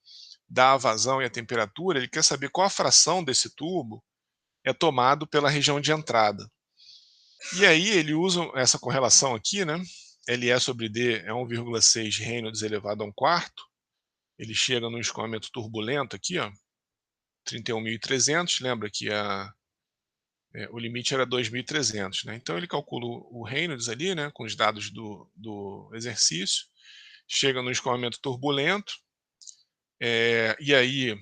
dá a vazão e a temperatura. Ele quer saber qual a fração desse tubo é tomado pela região de entrada. E aí ele usa essa correlação aqui, né? LE sobre D é 1,6 Reynolds elevado a 1/4. Ele chega no escoamento turbulento aqui, ó, 31.300. Lembra que o limite era 2.300, né? Então ele calcula o Reynolds ali, né, com os dados do exercício, chega no escoamento turbulento, e aí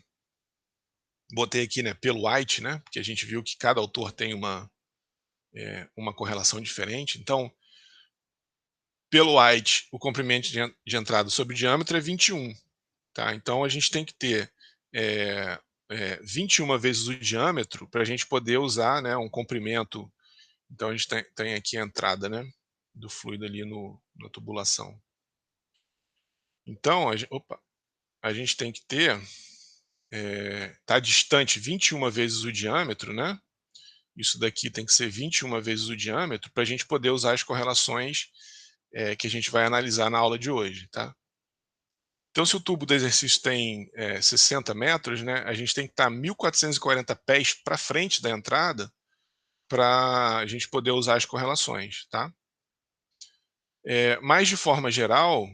botei aqui, né, pelo White, né, porque a gente viu que cada autor tem uma correlação diferente. Então, pelo White, o comprimento de entrada sobre o diâmetro é 21, tá? Então a gente tem que ter 21 vezes o diâmetro para a gente poder usar, né, um comprimento. Então a gente tem aqui a entrada, né, do fluido ali na tubulação. Então, a gente tem que ter, tá distante 21 vezes o diâmetro, né? Isso daqui tem que ser 21 vezes o diâmetro para a gente poder usar as correlações que a gente vai analisar na aula de hoje, tá? Então, se o tubo do exercício tem 60 metros, né, a gente tem que estar 1.440 pés para frente da entrada para a gente poder usar as correlações, tá? Mas de forma geral,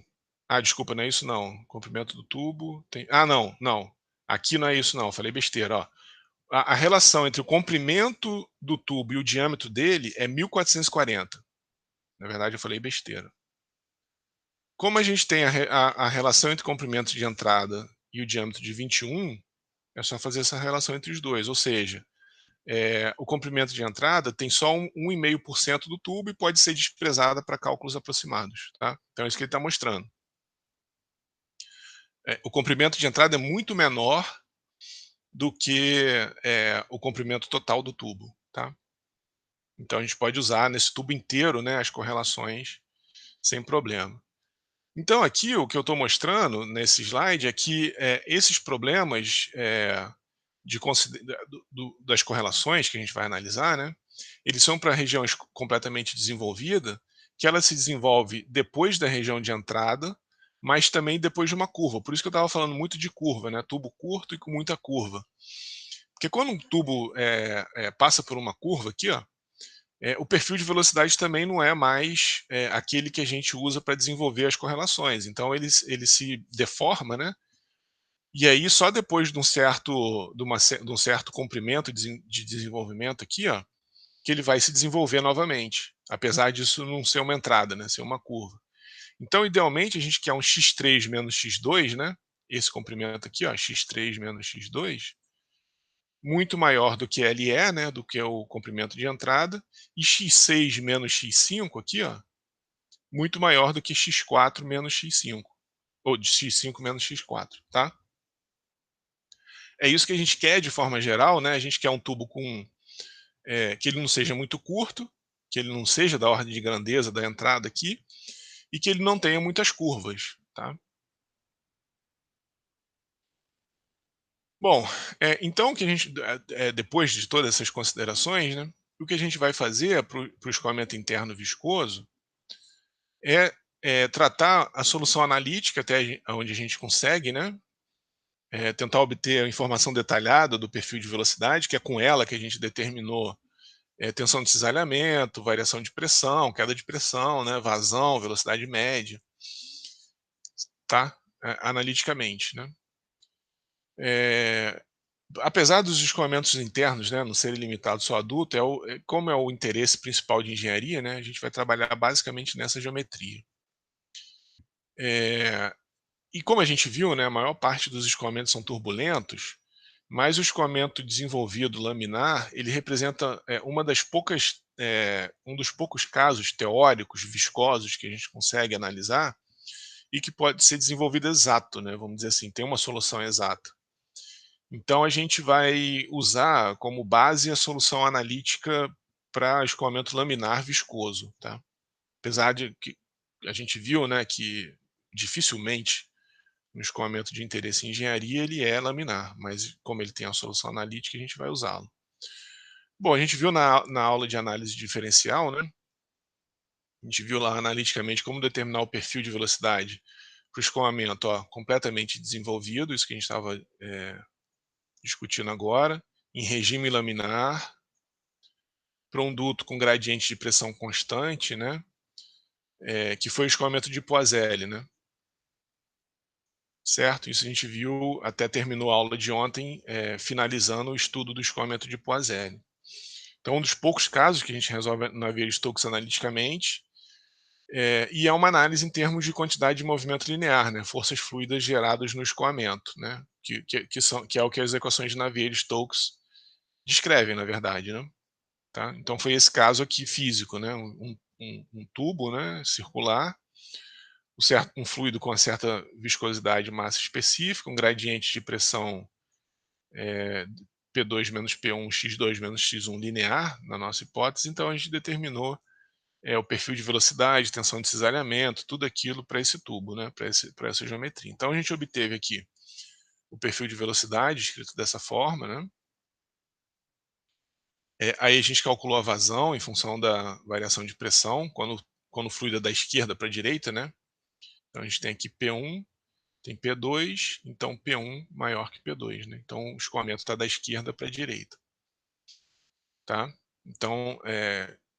desculpa, não é isso não. Comprimento do tubo tem, não, não. Aqui não é isso não, falei besteira, ó. A relação entre o comprimento do tubo e o diâmetro dele é 1.440. Na verdade, eu falei besteira. Como a gente tem a relação entre o comprimento de entrada e o diâmetro de 21, é só fazer essa relação entre os dois. Ou seja, o comprimento de entrada tem só 1,5% do tubo e pode ser desprezada para cálculos aproximados. Tá? Então é isso que ele está mostrando. O comprimento de entrada é muito menor do que o comprimento total do tubo. Tá? Então a gente pode usar nesse tubo inteiro, né, as correlações sem problema. Então aqui o que eu estou mostrando nesse slide é que esses problemas das correlações que a gente vai analisar, né, eles são para regiões completamente desenvolvidas, que ela se desenvolve depois da região de entrada, mas também depois de uma curva. Por isso que eu estava falando muito de curva, né, tubo curto e com muita curva. Porque quando um tubo passa por uma curva aqui, ó, o perfil de velocidade também não é mais aquele que a gente usa para desenvolver as correlações. Então ele se deforma, né? E aí só depois de um certo comprimento de desenvolvimento aqui, ó, que ele vai se desenvolver novamente, apesar disso não ser uma entrada, né? Ser uma curva. Então, idealmente, a gente quer um x3 menos x2, né? Esse comprimento aqui, ó, x3 menos x2, muito maior do que LE, né, do que o comprimento de entrada, e x6 menos x5 aqui, ó, muito maior do que x4 menos x5, ou de x5 menos x4, tá? É isso que a gente quer de forma geral, né? A gente quer um tubo que ele não seja muito curto, que ele não seja da ordem de grandeza da entrada aqui, e que ele não tenha muitas curvas, tá? Bom, então que a gente, depois de todas essas considerações, né, o que a gente vai fazer para o escoamento interno viscoso tratar a solução analítica até onde a gente consegue, né? Tentar obter a informação detalhada do perfil de velocidade, que é com ela que a gente determinou tensão de cisalhamento, variação de pressão, queda de pressão, né? Vazão, velocidade média, tá? Analiticamente, né? Apesar dos escoamentos internos, né, não serem limitados só a duto, como é o interesse principal de engenharia, né, a gente vai trabalhar basicamente nessa geometria. E como a gente viu, né, a maior parte dos escoamentos são turbulentos, mas o escoamento desenvolvido laminar, ele representa um dos poucos casos teóricos viscosos que a gente consegue analisar e que pode ser desenvolvido exato, né, vamos dizer assim, tem uma solução exata. Então a gente vai usar como base a solução analítica para escoamento laminar viscoso, tá? Apesar de que a gente viu, né, que dificilmente no escoamento de interesse em engenharia ele é laminar, mas como ele tem a solução analítica, a gente vai usá-lo. Bom, a gente viu na aula de análise diferencial, né? A gente viu lá analiticamente como determinar o perfil de velocidade para o escoamento completamente desenvolvido, isso que a gente estava discutindo agora, em regime laminar, para um duto com gradiente de pressão constante, né? Que foi o escoamento de Poiseuille, né? Certo? Isso a gente viu, até terminou a aula de ontem, finalizando o estudo do escoamento de Poiseuille. Então, um dos poucos casos que a gente resolve na Navier-Stokes analiticamente, e é uma análise em termos de quantidade de movimento linear, né? Forças fluidas geradas no escoamento, né? Que é o que as equações de Navier-Stokes descrevem, na verdade, né? Tá? Então foi esse caso aqui físico, né? Um tubo, né, circular, um fluido com uma certa viscosidade e massa específica, um gradiente de pressão P2 menos P1, X2 menos X1 linear, na nossa hipótese, então a gente determinou o perfil de velocidade, tensão de cisalhamento, tudo aquilo para esse tubo, né, para essa geometria. Então a gente obteve aqui o perfil de velocidade escrito dessa forma, né? Aí a gente calculou a vazão em função da variação de pressão, quando o fluido é da esquerda para a direita, né? Então a gente tem aqui P1, tem P2, então P1 maior que P2, né? Então o escoamento está da esquerda para a direita, tá? Então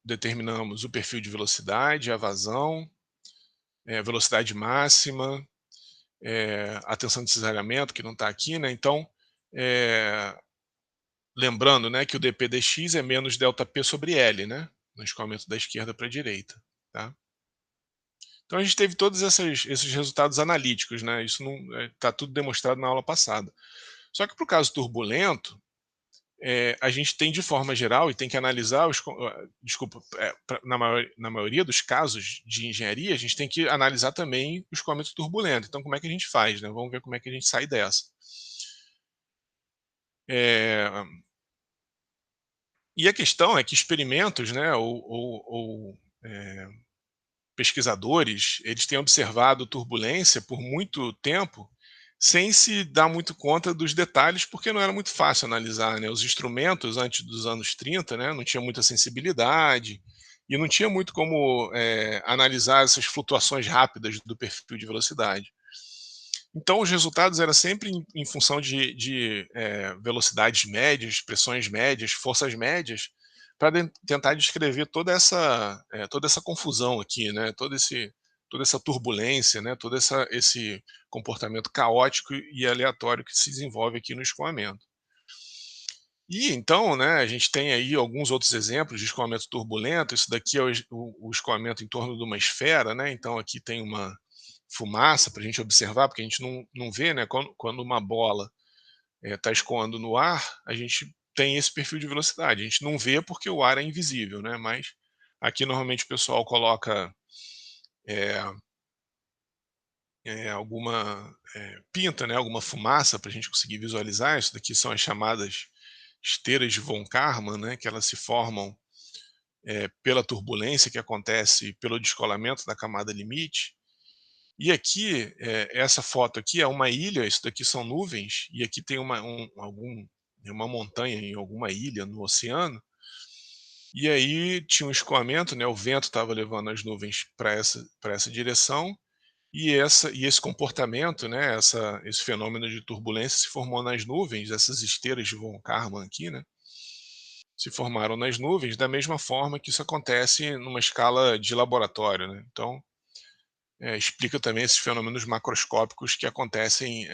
determinamos o perfil de velocidade, a vazão, velocidade máxima, a tensão de cisalhamento, que não está aqui, né? Então, lembrando, né, que o dp dx é menos ΔP sobre L, né? No escoamento da esquerda para a direita, tá? Então a gente teve todos esses resultados analíticos, né? Isso não está tudo demonstrado na aula passada. Só que para o caso turbulento, a gente tem de forma geral e tem que analisar desculpa, na maioria dos casos de engenharia, a gente tem que analisar também o escoamento turbulento. Então como é que a gente faz, né? Vamos ver como é que a gente sai dessa. E a questão é que experimentos, né, ou pesquisadores, eles têm observado turbulência por muito tempo sem se dar muito conta dos detalhes, porque não era muito fácil analisar, né? Os instrumentos antes dos anos 30, né, não tinha muita sensibilidade e não tinha muito como analisar essas flutuações rápidas do perfil de velocidade. Então, os resultados eram sempre em função de velocidades médias, pressões médias, forças médias, para tentar descrever toda essa confusão aqui, né? Toda essa turbulência, né? Todo esse comportamento caótico e aleatório que se desenvolve aqui no escoamento. E então, né, a gente tem aí alguns outros exemplos de escoamento turbulento. Isso daqui é o escoamento em torno de uma esfera, né? Então aqui tem uma fumaça para a gente observar, porque a gente não vê, né? Quando uma bola está escoando no ar, a gente tem esse perfil de velocidade. A gente não vê porque o ar é invisível, né? Mas aqui normalmente o pessoal coloca alguma pinta, né? Alguma fumaça para a gente conseguir visualizar. Isso daqui são as chamadas esteiras de von Karman, né? Que elas se formam pela turbulência que acontece pelo descolamento da camada limite. E aqui, essa foto aqui é uma ilha, isso daqui são nuvens, e aqui tem uma montanha em alguma ilha no oceano, e aí tinha um escoamento, né, o vento estava levando as nuvens para essa direção, e esse comportamento, né, esse fenômeno de turbulência se formou nas nuvens, essas esteiras de von Karman aqui, né, se formaram nas nuvens da mesma forma que isso acontece numa escala de laboratório, né? Então, explica também esses fenômenos macroscópicos que acontecem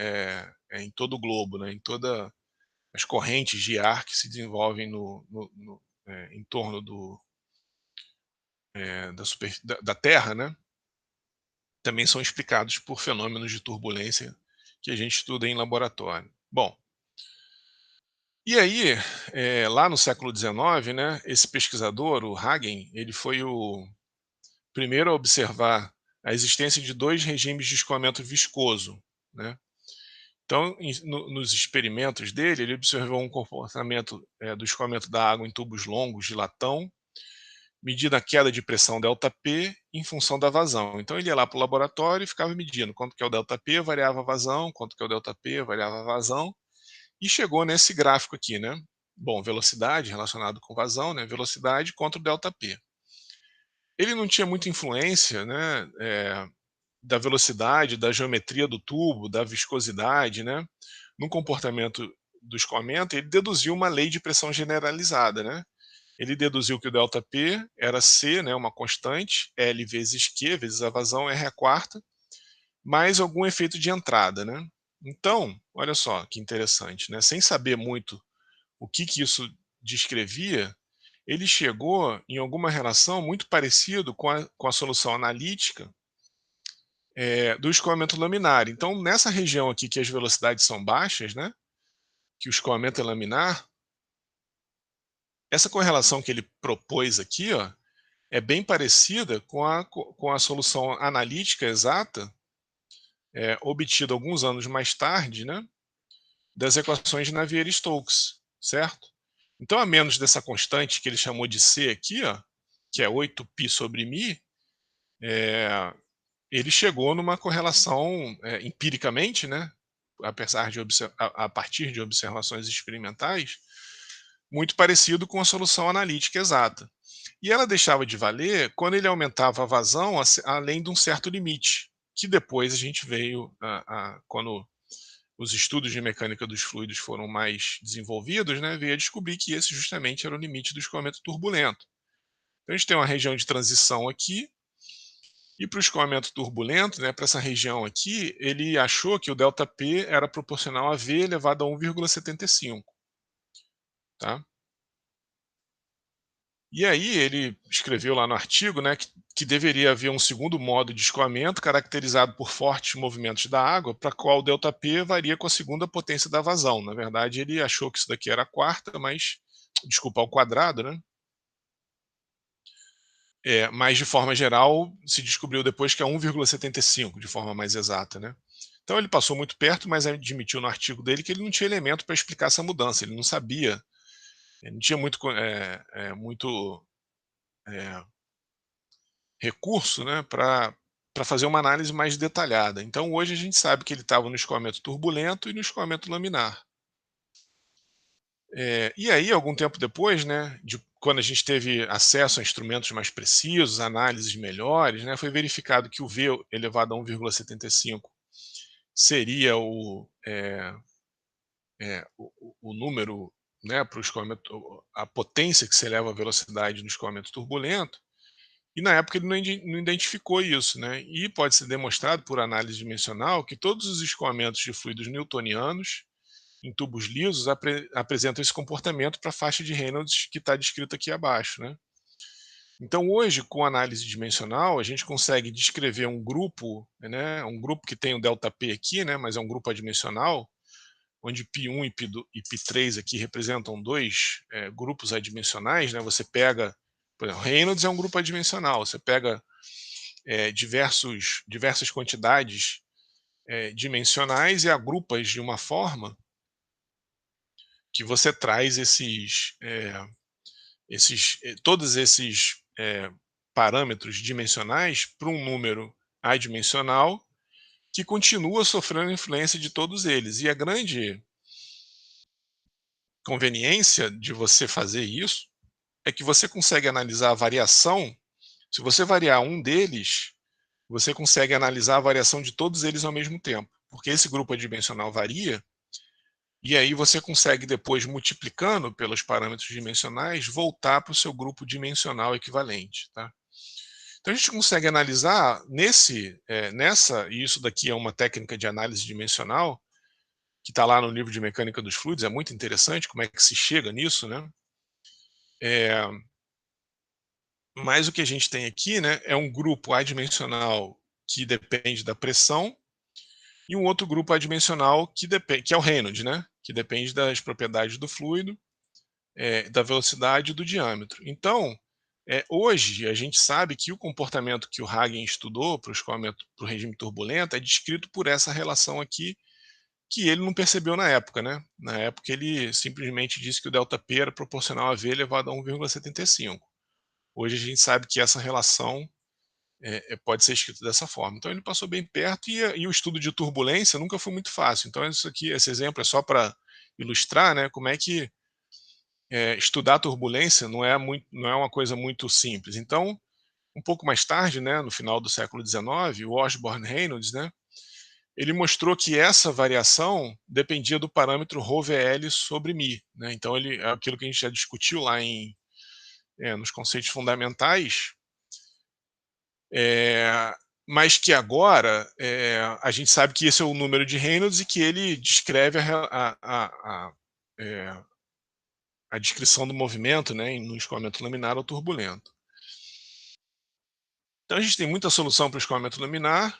em todo o globo, né? Em todas as correntes de ar que se desenvolvem em torno da Terra, né? Também são explicados por fenômenos de turbulência que a gente estuda em laboratório. Bom, e aí, lá no século XIX, né, esse pesquisador, o Hagen, ele foi o primeiro a observar a existência de dois regimes de escoamento viscoso, né? Então, nos experimentos dele, ele observou um comportamento do escoamento da água em tubos longos de latão, medindo a queda de pressão ΔP em função da vazão. Então, ele ia lá para o laboratório e ficava medindo quanto que é o ΔP, variava a vazão, quanto que é o ΔP, variava a vazão, e chegou nesse gráfico aqui, né? Bom, velocidade relacionado com vazão, né? Velocidade contra o ΔP. Ele não tinha muita influência, né? Da velocidade, da geometria do tubo, da viscosidade, né? No comportamento do escoamento, ele deduziu uma lei de pressão generalizada, né? Ele deduziu que o ΔP era C, né, uma constante, L vezes Q, vezes a vazão, R a quarta, mais algum efeito de entrada, né? Então, olha só que interessante, né? Sem saber muito o que isso descrevia, ele chegou em alguma relação muito parecido com a solução analítica do escoamento laminar. Então, nessa região aqui que as velocidades são baixas, né, que o escoamento é laminar, essa correlação que ele propôs aqui, ó, é bem parecida com a solução analítica exata obtida alguns anos mais tarde, né, das equações de Navier-Stokes, certo? Então, a menos dessa constante que ele chamou de C aqui, ó, que é 8π sobre μ, ele chegou numa correlação empiricamente, né, a partir de observações experimentais, muito parecido com a solução analítica exata. E ela deixava de valer quando ele aumentava a vazão além de um certo limite, que depois a gente veio, quando os estudos de mecânica dos fluidos foram mais desenvolvidos, né, veio a descobrir que esse justamente era o limite do escoamento turbulento. Então a gente tem uma região de transição aqui, e para o escoamento turbulento, né, para essa região aqui, ele achou que o ΔP era proporcional a V elevado a 1,75. Tá? E aí ele escreveu lá no artigo, né, que deveria haver um segundo modo de escoamento caracterizado por fortes movimentos da água, para qual o ΔP varia com a segunda potência da vazão. Na verdade, ele achou que isso daqui era a quarta, mas, desculpa, ao quadrado, né? Mas de forma geral se descobriu depois que é 1,75, de forma mais exata, né? Então ele passou muito perto, mas admitiu no artigo dele que ele não tinha elemento para explicar essa mudança, ele não sabia, ele não tinha muito recurso, né, para fazer uma análise mais detalhada. Então hoje a gente sabe que ele estava no escoamento turbulento e no escoamento laminar. E aí, algum tempo depois, né, quando a gente teve acesso a instrumentos mais precisos, análises melhores, né, foi verificado que o V elevado a 1,75 seria o número, né, para o escoamento, a potência que se eleva à velocidade no escoamento turbulento, e na época ele não identificou isso, né, e pode ser demonstrado por análise dimensional que todos os escoamentos de fluidos newtonianos em tubos lisos apresentam esse comportamento para a faixa de Reynolds que está descrita aqui abaixo, né. Então hoje, com análise dimensional, a gente consegue descrever um grupo, né, um grupo que tem o ΔP aqui, né, mas é um grupo adimensional, onde π1 e π3 aqui representam dois grupos adimensionais, né, você pega, por exemplo, Reynolds é um grupo adimensional, você pega diversas quantidades dimensionais e agrupas de uma forma que você traz todos esses parâmetros dimensionais para um número adimensional que continua sofrendo influência de todos eles. E a grande conveniência de você fazer isso é que você consegue analisar a variação. Se você variar um deles, você consegue analisar a variação de todos eles ao mesmo tempo, porque esse grupo adimensional varia, e aí você consegue depois, multiplicando pelos parâmetros dimensionais, voltar para o seu grupo dimensional equivalente. Tá? Então a gente consegue analisar e isso daqui é uma técnica de análise dimensional, que está lá no livro de mecânica dos fluidos, é muito interessante como é que se chega nisso, né? Mas o que a gente tem aqui, né, é um grupo adimensional que depende da pressão e um outro grupo adimensional que é o Reynolds, né, que depende das propriedades do fluido, da velocidade e do diâmetro. Então, hoje a gente sabe que o comportamento que o Hagen estudou para o regime turbulento é descrito por essa relação aqui, que ele não percebeu na época, né? Na época ele simplesmente disse que o ΔP era proporcional a V elevado a 1,75. Hoje a gente sabe que essa relação pode ser escrita dessa forma. Então ele passou bem perto e o estudo de turbulência nunca foi muito fácil. Então esse exemplo é só para ilustrar, né, como é que estudar turbulência não é uma coisa muito simples. Então, um pouco mais tarde, né, no final do século XIX, o Osborne Reynolds, né, ele mostrou que essa variação dependia do parâmetro ρVL sobre μ. Né? Então, é aquilo que a gente já discutiu lá nos conceitos fundamentais, mas que agora a gente sabe que esse é o número de Reynolds e que ele descreve a descrição do movimento, né, no escoamento laminar ou turbulento. Então a gente tem muita solução para o escoamento laminar,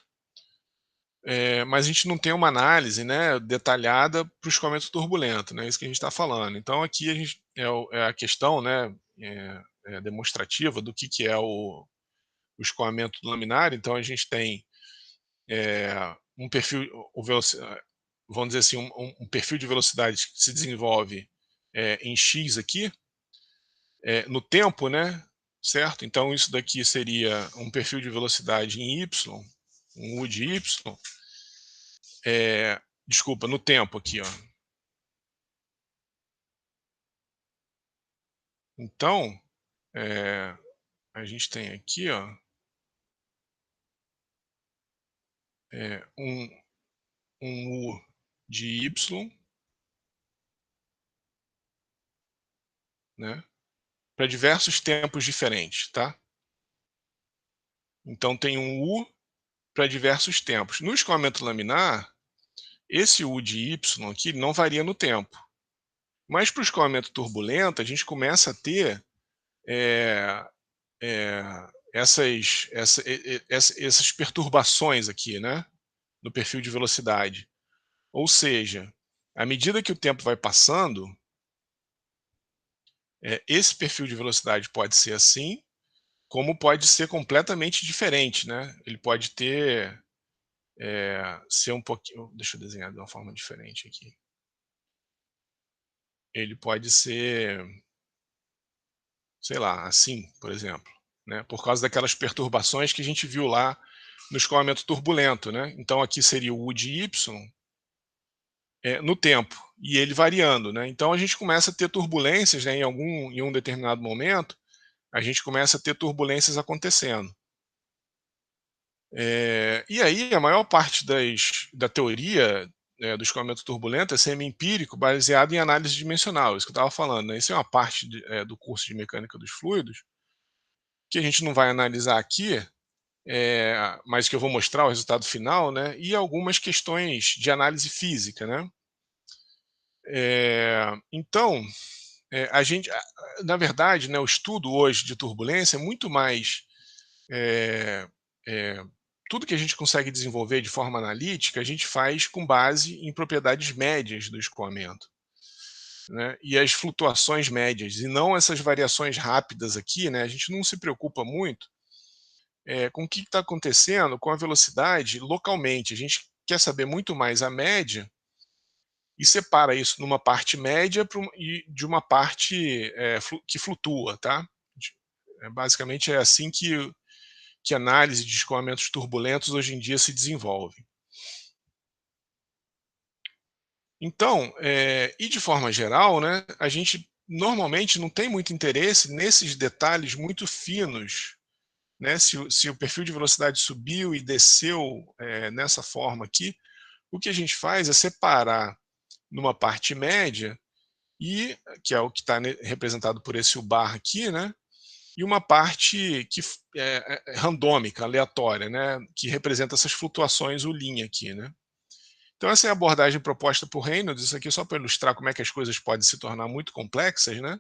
mas a gente não tem uma análise, né, detalhada para o escoamento turbulento, né, isso que a gente está falando. Então aqui a gente é a questão, né, demonstrativa do que é o escoamento laminar. Então a gente tem um perfil, vamos dizer assim, um perfil de velocidade que se desenvolve em x aqui, no tempo, né, certo? Então isso daqui seria um perfil de velocidade em y, um u de y, desculpa, no tempo aqui, ó. Então, a gente tem aqui, ó, um u de y, né, para diversos tempos diferentes, tá? Então tem um u para diversos tempos. No escoamento laminar, esse u de y aqui não varia no tempo. Mas para o escoamento turbulento, a gente começa a ter é, é, essas perturbações aqui, né, no perfil de velocidade. Ou seja, à medida que o tempo vai passando, esse perfil de velocidade pode ser assim, como pode ser completamente diferente, né? Ele pode ter, ser um pouquinho, deixa eu desenhar de uma forma diferente aqui. Ele pode ser, sei lá, assim, por exemplo, né? Por causa daquelas perturbações que a gente viu lá no escoamento turbulento, né? Então aqui seria o u de y no tempo e ele variando, né? Então a gente começa a ter turbulências, né? Em um determinado momento, a gente começa a ter turbulências acontecendo. E aí a maior parte da teoria, do escoamento turbulento é semi-empírico, baseado em análise dimensional, isso que eu estava falando, né? Isso é uma parte do curso de mecânica dos fluidos, que a gente não vai analisar aqui, mas que eu vou mostrar o resultado final, né? E algumas questões de análise física, né? Então, na verdade, né, o estudo hoje de turbulência é muito mais é, é, tudo que a gente consegue desenvolver de forma analítica, a gente faz com base em propriedades médias do escoamento, né? E as flutuações médias, e não essas variações rápidas aqui, né? A gente não se preocupa muito com o que está acontecendo com a velocidade localmente. A gente quer saber muito mais a média e separa isso numa parte média e de uma parte que flutua, tá? Basicamente é assim que análise de escoamentos turbulentos hoje em dia se desenvolve. Então, e de forma geral, né, a gente normalmente não tem muito interesse nesses detalhes muito finos, né, se o perfil de velocidade subiu e desceu nessa forma aqui, o que a gente faz é separar numa parte média, e que é o que está representado por esse U-bar aqui, né, e uma parte que é randômica, aleatória, né, que representa essas flutuações U' aqui, né. Então essa é a abordagem proposta por Reynolds, isso aqui é só para ilustrar como é que as coisas podem se tornar muito complexas, né.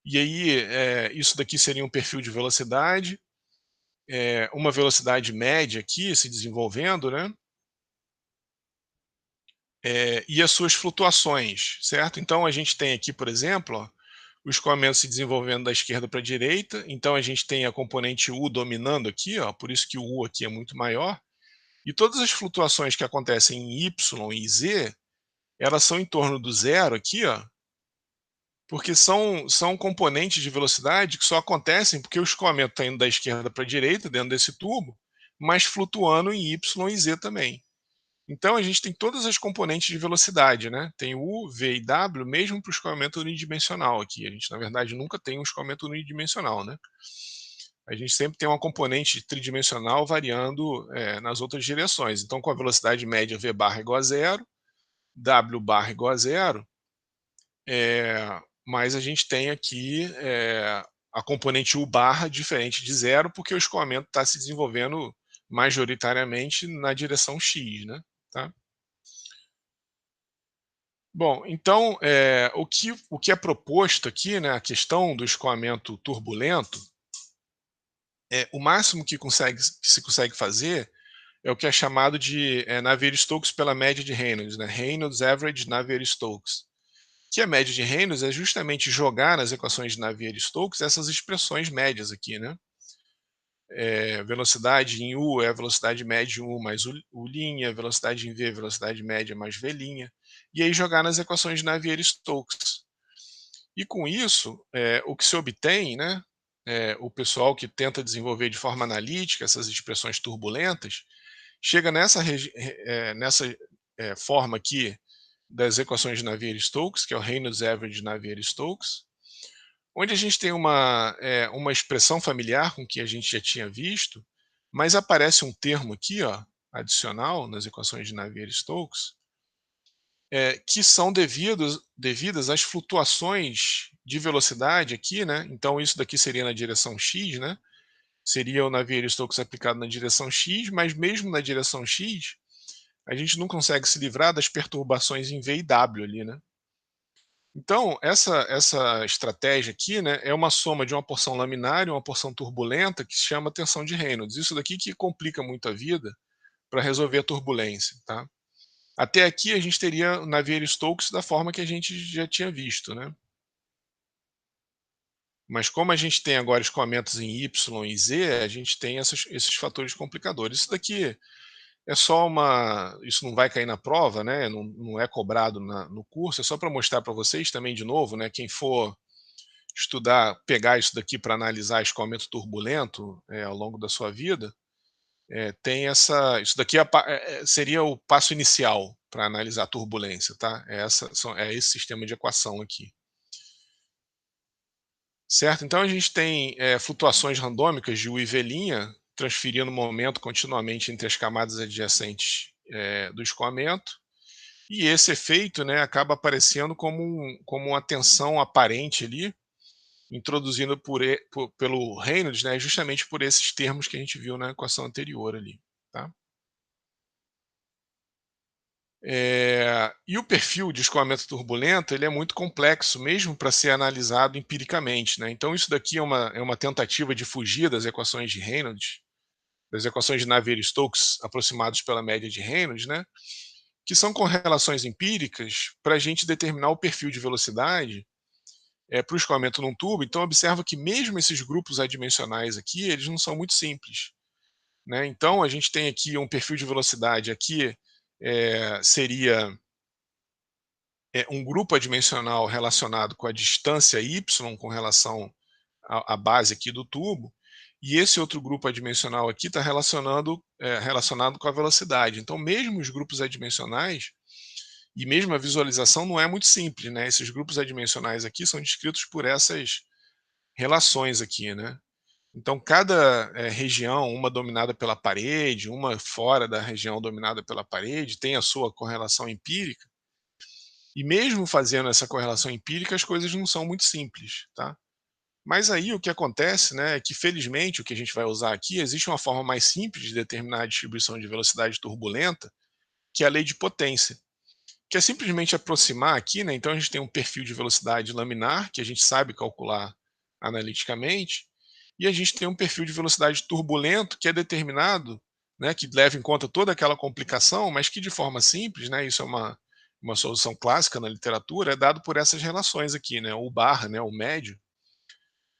E aí, isso daqui seria um perfil de velocidade, uma velocidade média aqui se desenvolvendo, né, e as suas flutuações, certo? Então a gente tem aqui, por exemplo, ó, o escoamento se desenvolvendo da esquerda para a direita, então a gente tem a componente U dominando aqui, ó, por isso que o U aqui é muito maior, e todas as flutuações que acontecem em Y e Z, elas são em torno do zero aqui, ó, porque são componentes de velocidade que só acontecem porque o escoamento está indo da esquerda para a direita, dentro desse tubo, mas flutuando em Y e Z também. Então a gente tem todas as componentes de velocidade, né? Tem U, V e W, mesmo para o escoamento unidimensional aqui. A gente, na verdade, nunca tem um escoamento unidimensional, né? A gente sempre tem uma componente tridimensional variando nas outras direções. Então, com a velocidade média V barra igual a zero, W barra igual a zero, mas a gente tem aqui a componente U barra diferente de zero, porque o escoamento está se desenvolvendo majoritariamente na direção X, né? Tá? Bom, então, o que é proposto aqui, né, a questão do escoamento turbulento, o máximo que se consegue fazer é o que é chamado de Navier-Stokes pela média de Reynolds, né, Reynolds Average Navier-Stokes, que a média de Reynolds é justamente jogar nas equações de Navier-Stokes essas expressões médias aqui, né? Velocidade em U é a velocidade média em U mais U', velocidade em V, velocidade média mais V', e aí jogar nas equações de Navier-Stokes. E com isso, o que se obtém, né, o pessoal que tenta desenvolver de forma analítica essas expressões turbulentas, chega nessa forma aqui das equações de Navier-Stokes, que é o Reynolds Average de Navier-Stokes, onde a gente tem uma expressão familiar com que a gente já tinha visto, mas aparece um termo aqui, ó, adicional nas equações de Navier-Stokes, que são devidas às flutuações de velocidade aqui, né? Então isso daqui seria na direção x, né? Seria o Navier-Stokes aplicado na direção x, mas mesmo na direção x, a gente não consegue se livrar das perturbações em v e w ali, né? Então, essa estratégia aqui, né, é uma soma de uma porção laminar e uma porção turbulenta que se chama tensão de Reynolds. Isso daqui que complica muito a vida para resolver a turbulência, tá? Até aqui a gente teria o Navier-Stokes da forma que a gente já tinha visto, né? Mas como a gente tem agora escoamentos em Y e Z, a gente tem esses fatores complicadores. Isso daqui é só isso não vai cair na prova, né? Não é cobrado no curso, é só para mostrar para vocês também de novo, né? Quem for estudar, pegar isso daqui para analisar escoamento turbulento ao longo da sua vida, tem isso daqui seria o passo inicial para analisar a turbulência, tá? É esse sistema de equação aqui. Certo? Então a gente tem flutuações randômicas de U e V', transferindo momento continuamente entre as camadas adjacentes do escoamento, e esse efeito, né, acaba aparecendo como uma tensão aparente ali, introduzido pelo Reynolds, né, justamente por esses termos que a gente viu na equação anterior ali. Tá? E o perfil de escoamento turbulento ele é muito complexo, mesmo para ser analisado empiricamente. Né? Então, isso daqui é uma tentativa de fugir das equações de Reynolds, das equações de Navier-Stokes aproximadas pela média de Reynolds, né? Que são correlações empíricas para a gente determinar o perfil de velocidade para o escoamento num tubo. Então, observa que mesmo esses grupos adimensionais aqui, eles não são muito simples. Né? Então, a gente tem aqui um perfil de velocidade, aqui seria um grupo adimensional relacionado com a distância y com relação à base aqui do tubo, e esse outro grupo adimensional aqui está relacionado com a velocidade. Então, mesmo os grupos adimensionais, e mesmo a visualização não é muito simples, né? Esses grupos adimensionais aqui são descritos por essas relações aqui, né? Então, cada região, uma dominada pela parede, uma fora da região dominada pela parede, tem a sua correlação empírica. E mesmo fazendo essa correlação empírica, as coisas não são muito simples, tá? Mas aí o que acontece, né, é que felizmente o que a gente vai usar aqui, existe uma forma mais simples de determinar a distribuição de velocidade turbulenta, que é a lei de potência, que é simplesmente aproximar aqui, né? Então a gente tem um perfil de velocidade laminar, que a gente sabe calcular analiticamente, e a gente tem um perfil de velocidade turbulento, que é determinado, né, que leva em conta toda aquela complicação, mas que de forma simples, né, isso é uma solução clássica na literatura, é dado por essas relações aqui, né, o bar, né, o médio,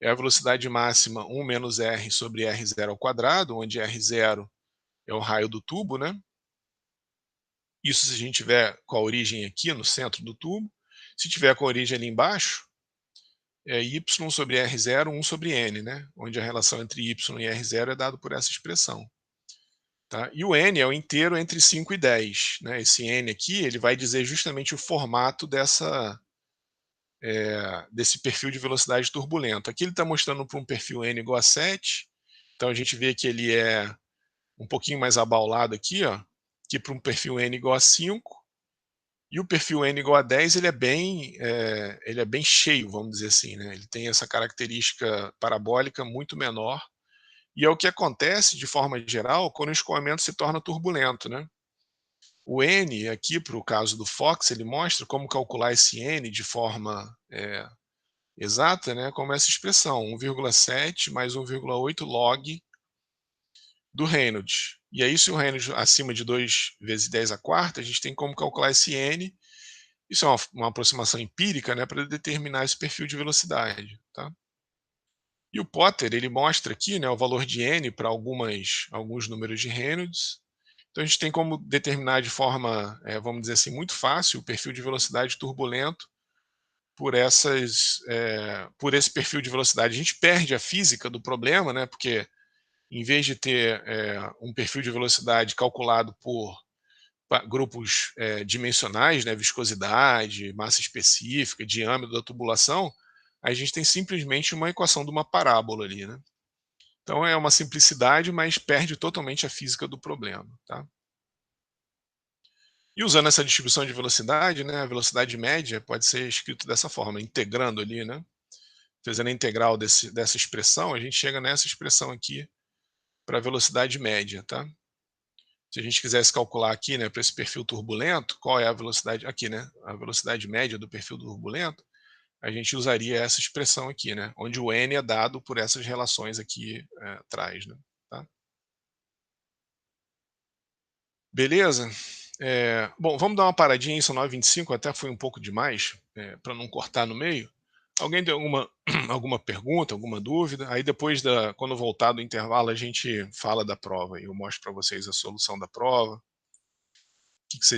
é a velocidade máxima 1 menos r sobre r0 ao quadrado, onde r0 é o raio do tubo, né? Isso se a gente tiver com a origem aqui no centro do tubo. Se tiver com a origem ali embaixo, é y sobre r0, 1 sobre n, né? Onde a relação entre y e r0 é dado por essa expressão. Tá? E o n é o inteiro entre 5 e 10. Né? Esse n aqui ele vai dizer justamente o formato desse perfil de velocidade turbulento. Aqui ele está mostrando para um perfil n igual a 7. Então a gente vê que ele é um pouquinho mais abaulado aqui, ó, que para um perfil n igual a 5. E o perfil n igual a 10 ele é bem cheio, vamos dizer assim. Né? Ele tem essa característica parabólica muito menor. E é o que acontece, de forma geral, quando o escoamento se torna turbulento. Né? O n, aqui para o caso do Fox, ele mostra como calcular esse n de forma exata, né, como essa expressão, 1,7 mais 1,8 log do Reynolds. E aí, se o Reynolds acima de 2 vezes 10 a quarta, a gente tem como calcular esse n. Isso é uma aproximação empírica, né, para determinar esse perfil de velocidade. Tá? E o Potter ele mostra aqui, né, o valor de n para alguns números de Reynolds. Então a gente tem como determinar de forma, vamos dizer assim, muito fácil o perfil de velocidade turbulento por esse perfil de velocidade. A gente perde a física do problema, né? Porque em vez de ter um perfil de velocidade calculado por grupos dimensionais, né, viscosidade, massa específica, diâmetro da tubulação, a gente tem simplesmente uma equação de uma parábola ali, né? Então é uma simplicidade, mas perde totalmente a física do problema, tá? E usando essa distribuição de velocidade, né, a velocidade média pode ser escrito dessa forma, integrando ali, né? Fazendo a integral dessa expressão, a gente chega nessa expressão aqui para a velocidade média, tá? Se a gente quisesse calcular aqui, né, para esse perfil turbulento, qual é a velocidade aqui, né? A velocidade média do perfil turbulento, a gente usaria essa expressão aqui, né? Onde o n é dado por essas relações aqui atrás, né? Tá? Beleza? Bom, vamos dar uma paradinha, são 9h25, até foi um pouco demais, para não cortar no meio. Alguém tem alguma pergunta, alguma dúvida? Aí depois, quando voltar do intervalo, a gente fala da prova e eu mostro para vocês a solução da prova. O que vocês